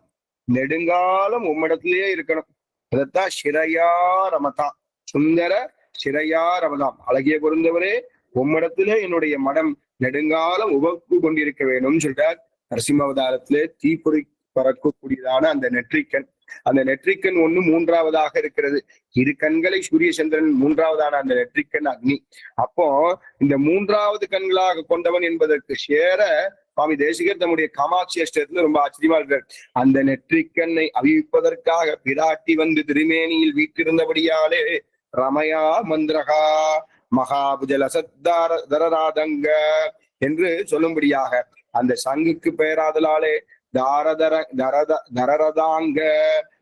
நெடுங்காலம் உம்மிடத்திலேயே இருக்கணும். அதத்தான் சிரையா ரமதா, சுந்தர சிரையா ரமதாம், அழகிய பொருந்தவரே உம்மிடத்திலே என்னுடைய மனம் நெடுங்காலம் உவப்பு கொண்டிருக்க வேணும்னு சொல்றார். நரசிம்மவதாரத்திலே தீப்பொறி பறக்கக்கூடியதான அந்த நெற்றிக்கண், அந்த நெற்றிக்கண் ஒண்ணு 3ஆவதாக இருக்கிறது. 2 கண்களை சூரிய சந்திரன், 3ஆவதான அந்த நெற்றிக்கண் அக்னி. அப்போ இந்த 3ஆவது கண்களாக கொண்டவன் என்பதற்கு சேர சுவாமி தேசிகர் தம்முடைய காமாட்சி அஷ்டத்துல ரொம்ப ஆச்சரியமா இருக்கிறார். அந்த நெற்றிக்கண்ணை அறிவிப்பதற்காக பிராட்டி வந்து திருமேனியில் வீட்டிருந்தபடியாலே ரமயா மந்திரகா மகாபுஜல சத்தாரதங்க என்று சொல்லும்படியாக அந்த சங்குக்கு பெயராதலாலே தரரதாங்க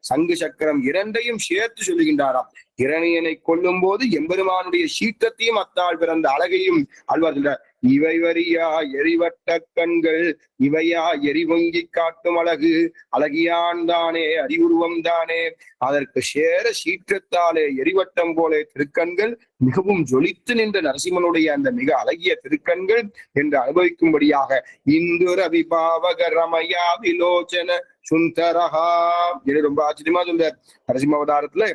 சங்கு சக்கரம் 2ஐயும் சேர்த்து சொல்லுகின்றாராம். இரணியனை கொல்லும் போது எம்பெருமானுடைய சீற்றத்தையும் அத்தாள் பிறந்த அழகையும் ஆழ்வார் சொல்றார். இவை வரியா எரிவட்ட கண்கள், இவையா எரிவொங்கி காட்டும் அழகு, அழகியான் தானே அறிவுருவம் தானே, அதற்கு சேர சீற்றத்தாலே எரிவட்டம் போல திருக்கண்கள், மிகவும் ஜொலித்து நின்ற நரசிம்மனுடைய அந்த மிக அழகிய திருக்கண்கள் என்று அனுபவிக்கும்படியாக இந்துர விபாவக ரமயா விலோச்சன சுந்தரஹா என்று ரொம்ப ஆச்சரியமா சொல்றார். நரசிம்ம அவதாரத்துல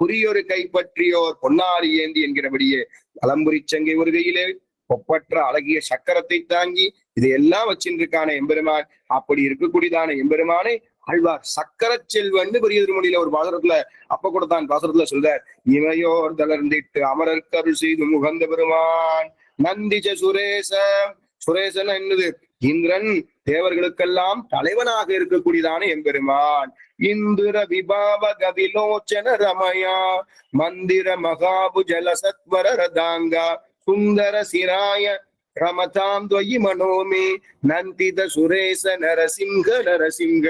குறியொரு கைப்பற்றியோர் பொன்னாரி ஏந்தி என்கிறபடியே அலம்புரி சங்கை ஒரு கையிலே ஒப்பற்ற அழகிய சக்கரத்தை தாங்கி இதையெல்லாம் வச்சிருக்கான எம்பெருமான். அப்படி இருக்கக்கூடியதான எம்பெருமானை ஆழ்வார் சக்கர செல்வன் பெரிய திருமொழியில ஒரு பாசுரத்துல அப்ப கூட தான் பாசுரத்துல சொல்றார். இமையோர் தளர்ந்திட்டு அமரர் கருள் செய்து முகந்த பெருமான் நந்திஜ சுரேச, சுரேசன் என்னது? இந்திரன், தேவர்களுக்கெல்லாம் தலைவனாக இருக்கக்கூடியதான எம்பெருமான். இந்திர விபாவக விலோச்சன ரமயா மந்திர மகாபுஜல சத்வர ரதாங்கா சுந்தர சிராய ரமதாம் துவயி மனோமே நந்தித சுரேச நரசிங்க நரசிங்க.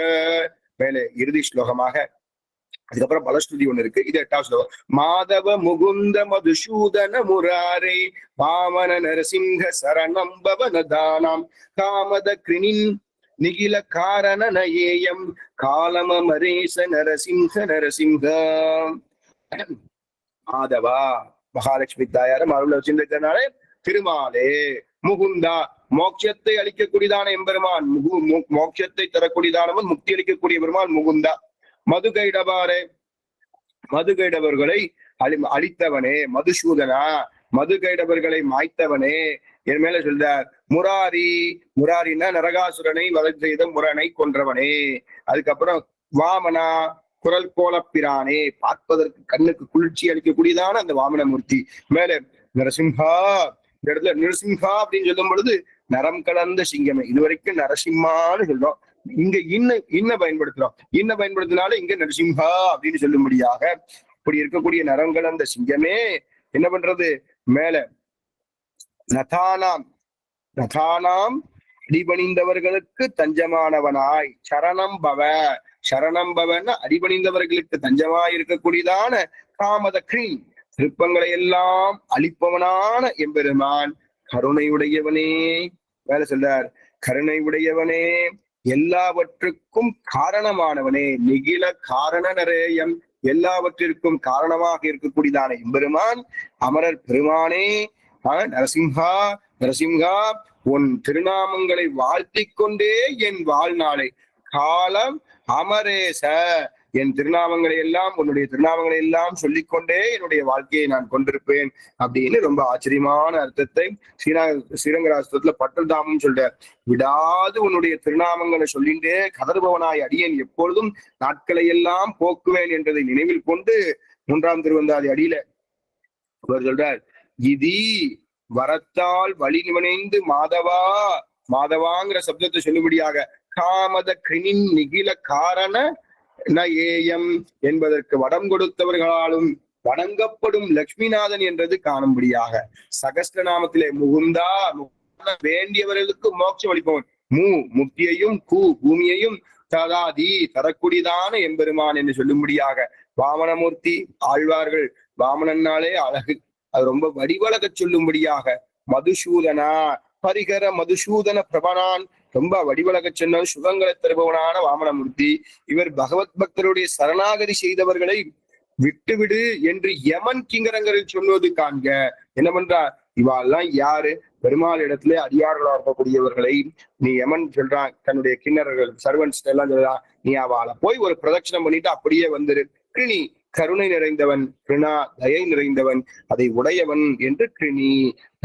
மேலே இறுதி ஸ்லோகமாக அதுக்கப்புறம் பலஸ்ருதி ஒண்ணு இருக்கு, இது 8வது ஸ்லோகம். மாதவ முகுந்த மதுசூதன முராரே வாமன நரசிங்க சரணம் பவனதானாம் காமத கிரினின் நிகில காரண நயேயம் காலம மரேச நரசிங்க நரசிங்க. மாதவா மகாலட்சுமி தாயார அருள வச்சிருந்தனாலே திருமாலே, முகுந்தா மோட்சத்தை அளிக்கக்கூடியதான எம்பெருமான், மோட்சத்தை தரக்கூடியதானவன், முக்தி அளிக்கக்கூடிய பெருமான் முகுந்தா. மதுகைடபாரே மதுகைடவர்களை அழித்தவனே, மதுசூதனா மதுகைடவர்களை மாய்த்தவனே என் மேல சொல்றார். முராரி, முராரின்னா நரகாசுரனை வதை செய்த முரனை கொன்றவனே. அதுக்கப்புறம் வாமனா குரல் கோலப்பிரானே, பார்ப்பதற்கு கண்ணுக்கு குளிர்ச்சி அளிக்கக்கூடியதான அந்த வாமனமூர்த்தி. மேல நரசிம்ஹா, இந்த இடத்துல நரசிம்ஹா அப்படின்னு சொல்லும் பொழுது நரம் கலந்த சிங்கமே. இதுவரைக்கும் நரசிம்மான்னு சொல்றோம், இங்க இன்ன பயன்படுத்துறோம். இன்ன பயன்படுத்தினால இங்க நரசிம்ஹா அப்படின்னு சொல்லும்படியாக அப்படி இருக்கக்கூடிய நரம் கலந்த சிங்கமே என்ன பண்றது? மேல நதானாம், நதானாம் அடிபணிந்தவர்களுக்கு தஞ்சமானவனாய் சரணம் பவ, சரணம் பவன் அடிபணிந்தவர்களுக்கு தஞ்சமாய் இருக்கக்கூடியதான காமத கிரீ திருப்பங்களை எல்லாம் அளிப்பவனான எம்பெருமான் கருணையுடையவனே. வேலை சொல்றார், கருணை உடையவனே, எல்லாவற்றுக்கும் காரணமானவனே, நிகில காரண நரேயம், எல்லாவற்றிற்கும் காரணமாக இருக்கக்கூடியதான எம்பெருமான் அமரர் பெருமானே. நரசிம்ஹா, நரசிம்ஹா உன் திருநாமங்களை வாழ்த்திக் கொண்டே என் வாழ்நாளை காலம் அமரேச, என் திருநாமங்களை எல்லாம், உன்னுடைய திருநாமங்களை எல்லாம் சொல்லிக்கொண்டே என்னுடைய வாழ்க்கையை நான் கொண்டிருப்பேன் அப்படின்னு ரொம்ப ஆச்சரியமான அர்த்தத்தை ஸ்ரீரங்கராசத்துல பட்டல்தாமும் சொல்றார். விடாது உன்னுடைய திருநாமங்களை சொல்லிண்டே கதறுபவனாய் அடியேன் எப்பொழுதும் நாட்களை எல்லாம் போக்குவேன் என்றதை நினைவில் கொண்டு 3ஆம் திருவந்தாதி அடியில அவர் சொல்றார், இதி வரத்தால் வழி நிவனைந்து மாதவா, மாதவாங்கிற சப்தத்தை சொல்லும்படியாக காமத கிரினின் நிகில காரண ஏயம் என்பதற்கு வடம் கொடுத்தவர்களாலும் வணங்கப்படும் லட்சுமிநாதன் என்றது காணும்படியாக சகஸ்ரநாமத்திலே முகுந்தா, வேண்டியவர்களுக்கு மோட்சம் அளிப்பவன், முக்தியையும் பூமியையும் ததாதி தரக்கூடியதான எம்பெருமான் என்று சொல்லும்படியாக வாமனமூர்த்தி ஆழ்வார்கள் வாமனன்னாலே அழகு, அது ரொம்ப வடிவழக சொல்லும்படியாக மதுசூதனா பரிகர மதுசூதன பிரபனான், ரொம்ப வடிவழக சொன்ன சுகங்களை தருபவனான வாமனமூர்த்தி. இவர் பகவத் பக்தருடைய சரணாகதி செய்தவர்களை விட்டுவிடு என்று யமன் கிங்கரங்களில் சொல்வது காண்க. என்ன பண்றார், இவாள்லாம் யாரு, பெருமாள் இடத்துல அடியார்களா இருக்கக்கூடியவர்களை நீ யமன் சொல்றான், தன்னுடைய கிண்ணறர்கள் சர்வன்ஸ் எல்லாம் சொல்றான், நீ அவளை போய் ஒரு பிரதட்சணம் பண்ணிட்டு அப்படியே வந்துரு. கிருணி கருணை நிறைந்தவன், கிருணா தயை நிறைந்தவன், அதை உடையவன் என்று கிருணி.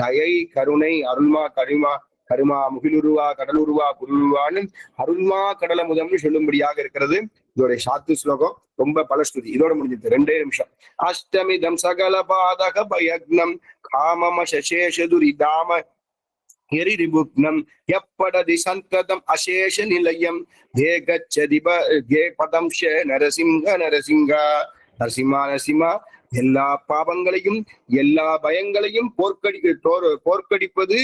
தயை கருணை அருள்மா கருமா கருமா முகிலுருவா கடலுருவா புருவான்னு அருள்மா கடலமுதம்னு சொல்லும்படியாக இருக்கிறது இதோடைய சாத்து ஸ்லோகம். ரொம்ப பலஸ்துதி. இதோட முடிஞ்சது 2 நிமிஷம். அஷ்டமிதம் சகல பாதக பயக்னம் காமம சசேஷதுரிதாம எரிரிபுக்னம் எப்படதி சந்ததம் அசேஷ நிலையம் கே பதம்ஷ நரசிங்க நரசிங்க. நரசிம்மா நரசிம்மா, எல்லா பாவங்களையும் எல்லா பயங்களையும் போர்க்கடிப்பது,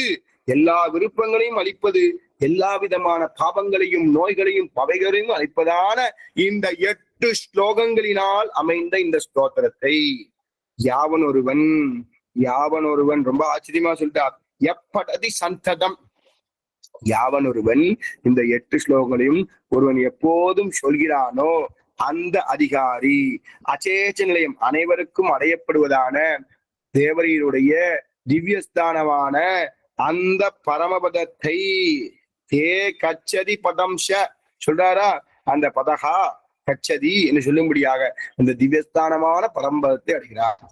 எல்லா விருப்பங்களையும் அளிப்பது, எல்லா விதமான பாவங்களையும் நோய்களையும் பவைகளையும் அளிப்பதான இந்த 8 ஸ்லோகங்களினால் அமைந்த இந்த ஸ்தோத்திரத்தை யாவன் ஒருவன் ரொம்ப ஆச்சரியமா சொல்லிட்டார். எப்படதி சந்ததம், யாவன் ஒருவன் இந்த 8 ஸ்லோகங்களையும் ஒருவன் எப்போதும் சொல்கிறானோ அந்த அதிகாரி அச்சேச்ச நிலையம் அனைவருக்கும் அடையப்படுவதான தேவரீருடைய திவ்யஸ்தானமான அந்த பரமபதத்தை கச்சதி பதம்ஷ சொல்றாரா, அந்த பதகா கச்சதி என்று சொல்லும்படியாக அந்த திவ்யஸ்தானமான பரம்பதத்தை அடைகிறார்.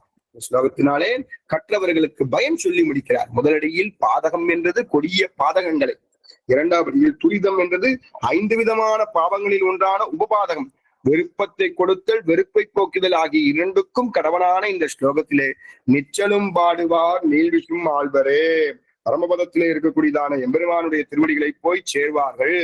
ஸ்லோகத்தினாலே கற்றவர்களுக்கு பயம் சொல்லி முடிக்கிறார். முதலடியில் பாதகம் என்றது கொடிய பாதகங்களை, 2ஆவதியில் துரிதம் என்றது 5 விதமான பாவங்களில் ஒன்றான உபபாதகம், விருப்பத்தை கொடுத்தல் வெறுப்பை போக்குதல் ஆகிய 2க்கும் கடவனான இந்த ஸ்லோகத்திலே நிச்சலும் பாடுவார் நீள்விக்கும் ஆழ்வரே, பரமபதத்திலே இருக்கக்கூடியதான எம்பெருமானுடைய திருவடிகளை போய் சேர்வார்கள்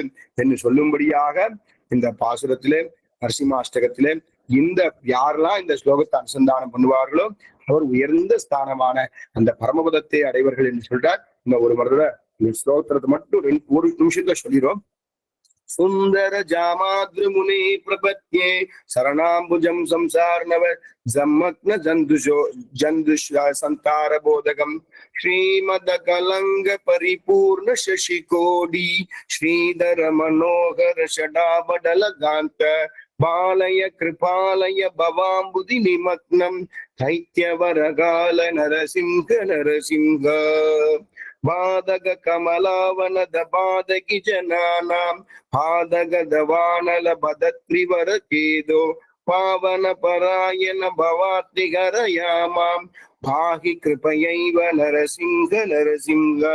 என்று சொல்லும்படியாக இந்த பாசுரத்திலே நரசிம்மாஷ்டகத்திலே இந்த யாரெல்லாம் இந்த ஸ்லோகத்தை அனுசந்தானம் பண்ணுவார்களோ அவர் உயர்ந்த ஸ்தானமான அந்த பரமபதத்தை அடைவர்கள் என்று சொல்றார். இந்த ஒரு மரத்துல இந்த ஸ்லோகத்தை மட்டும் 1 நிமிஷத்துல சொல்லிடும். சுந்தர ஜாமாத்ரு முனி பிரபத்யே சரணாம்புஜம் சம்சார்ணவ ஜம்மக்ன ஜந்துஷ சந்தார போதகம் ஸ்ரீமத கலங்க பரிபூர்ண சசிகோடி ஸ்ரீதர மனோகர ஷடாபடல காந்த பாலய கிருபாலய பவாம்புதி நிமக்னம் தைத்யவரகால நரசிங்க நரசிங்க பாதக கமலாவனத பாதகி ஜனானாம் பாதக தவானல பதத்ரிவர கேதோ பாவன பராயண பவாத்ரிகரயாமாம் பாகி கிருபையைவ நரசிங்க நரசிங்க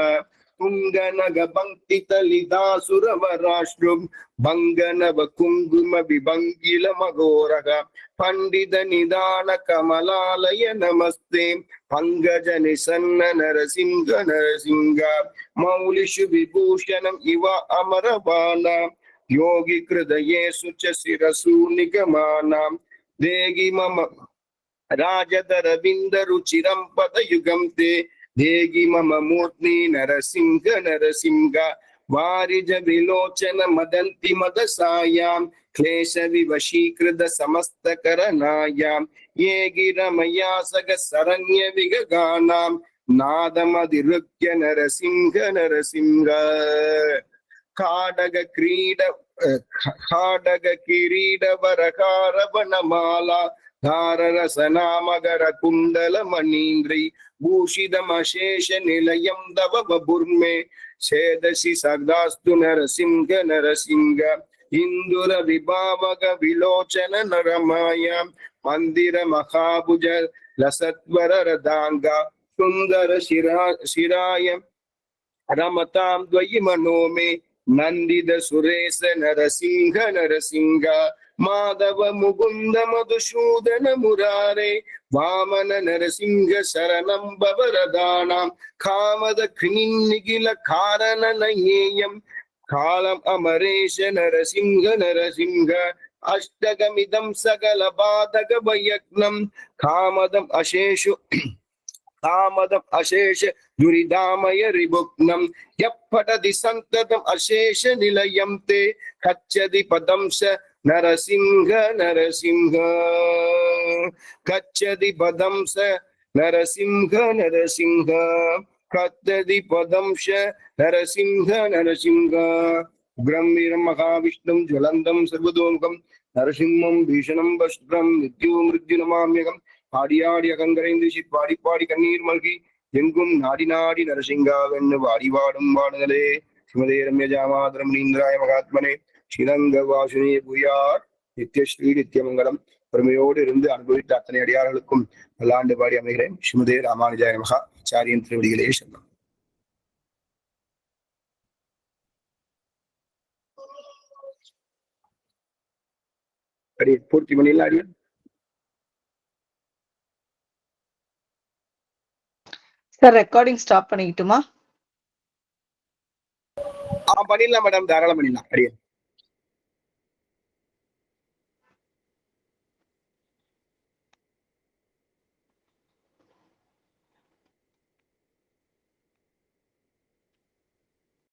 துங்கநக பங்கித லிதாசுரவராஷ்ட்ரம் பங்கநவ குங்கும விபங்கில மகோரக பண்டித நிதான கமலாலய நமஸ்தே பங்கஜ நிசன்ன நரசிங்க நரசிங்க மௌலிஷு விபூஷணம் இவ அமரபானாம் யோகி கிருதயேசு ச சிரசு நிகமானாம் தேகி மம ராஜதர விந்த ருச்சிரம் பதயுகம் தே தேகி மம மூர்த்தி நரசிங்க நரசிங்க வாரிஜ விலோச்சன மதந்தி மதசாயாம் क्लेश विवशीकृत समस्त करनायाम ये गिरमया सग सरण्य विगगानाम नादमधिरुक्य नरसिंह नरसिंह खाडग किरीट वरकार वनमाला धाररसनामगर कुंडल मणीन्द्री भूषितमशेष निलयं दव बभुर्मे छेदसि सदास्तु नरसिंह नरसिंह இந்துர விபாவக விலோச்சன நரமாயாம் மந்திர மகாபுஜ லசத்வர ரதாங்கா சுந்தர சிராயம் ரமதாம் துவயி மனோமே நந்தித சுரேச நரசிங்க நரசிங்க மாதவ முகுந்த மதுசூதன முராரே வாமன நரசிங்க சரணம் பவரதானாம் காமத கிணிநிகில காரண நயேயம் காலம் அமரேஷ நரசிங்க நரசிங்க அஷ்டகமிதம் சகல பாதக பயக்னம் காமதம் அசேஷு காமதம் அசேஷ துரிதாமய ரிபுக்னம் யப்படதி சந்ததம் அசேஷ நிலையம் தே கச்சதி பதம் ச நரசிங்க நரசிங்க கச்சதி பதம் ச நரசிங்க நரசிங்க கச்சதி பதம் ச நரசிங்க நரசிங்க பிரம்மீரம் மகாவிஷ்ணும் ஜலந்தம் சர்வதோமுகம் நரசிம்மம் பீஷணம் வஷ்ரம் நித்யோ மிருத்யு நமாம்யகம் ஆடி ஆடி அகங்கரைந்து பாடி பாடி கண்ணீர் மல்கி எங்கும் நாடி நாடி நரசிங்காவென்னு வாடி வாடும் வாடுதலே ஸ்ரீமதே ரம்யஜாமாதரம் நீந்திராய மகாத்மனே ஸ்ரீரங்க வாசுனே பூயார் நித்யஸ்ரீ நித்தியமங்கலம் பெருமையோடு இருந்து அனுபவித்த அத்தனை அடியார்களுக்கும் பல்லாண்டு பாடி அமைகிறேன். ஸ்ரீமதே ராமானுஜாய மகா ஆச்சாரியன் திருவடிகளே சரணம். அடி பூர்த்தி பண்ணிடலாம் அடியன். சார் ரெக்கார்டிங் ஸ்டாப் பண்ணிக்கிட்டுமா? பண்ணிடலாம் மேடம், தாராளம் பண்ணிடலாம் அடியன்.